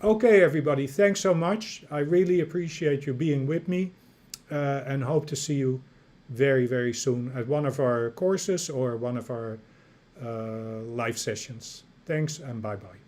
S1: Okay, everybody, thanks so much. I really appreciate you being with me. And hope to see you very, very soon at one of our courses or one of our live sessions. Thanks and bye-bye.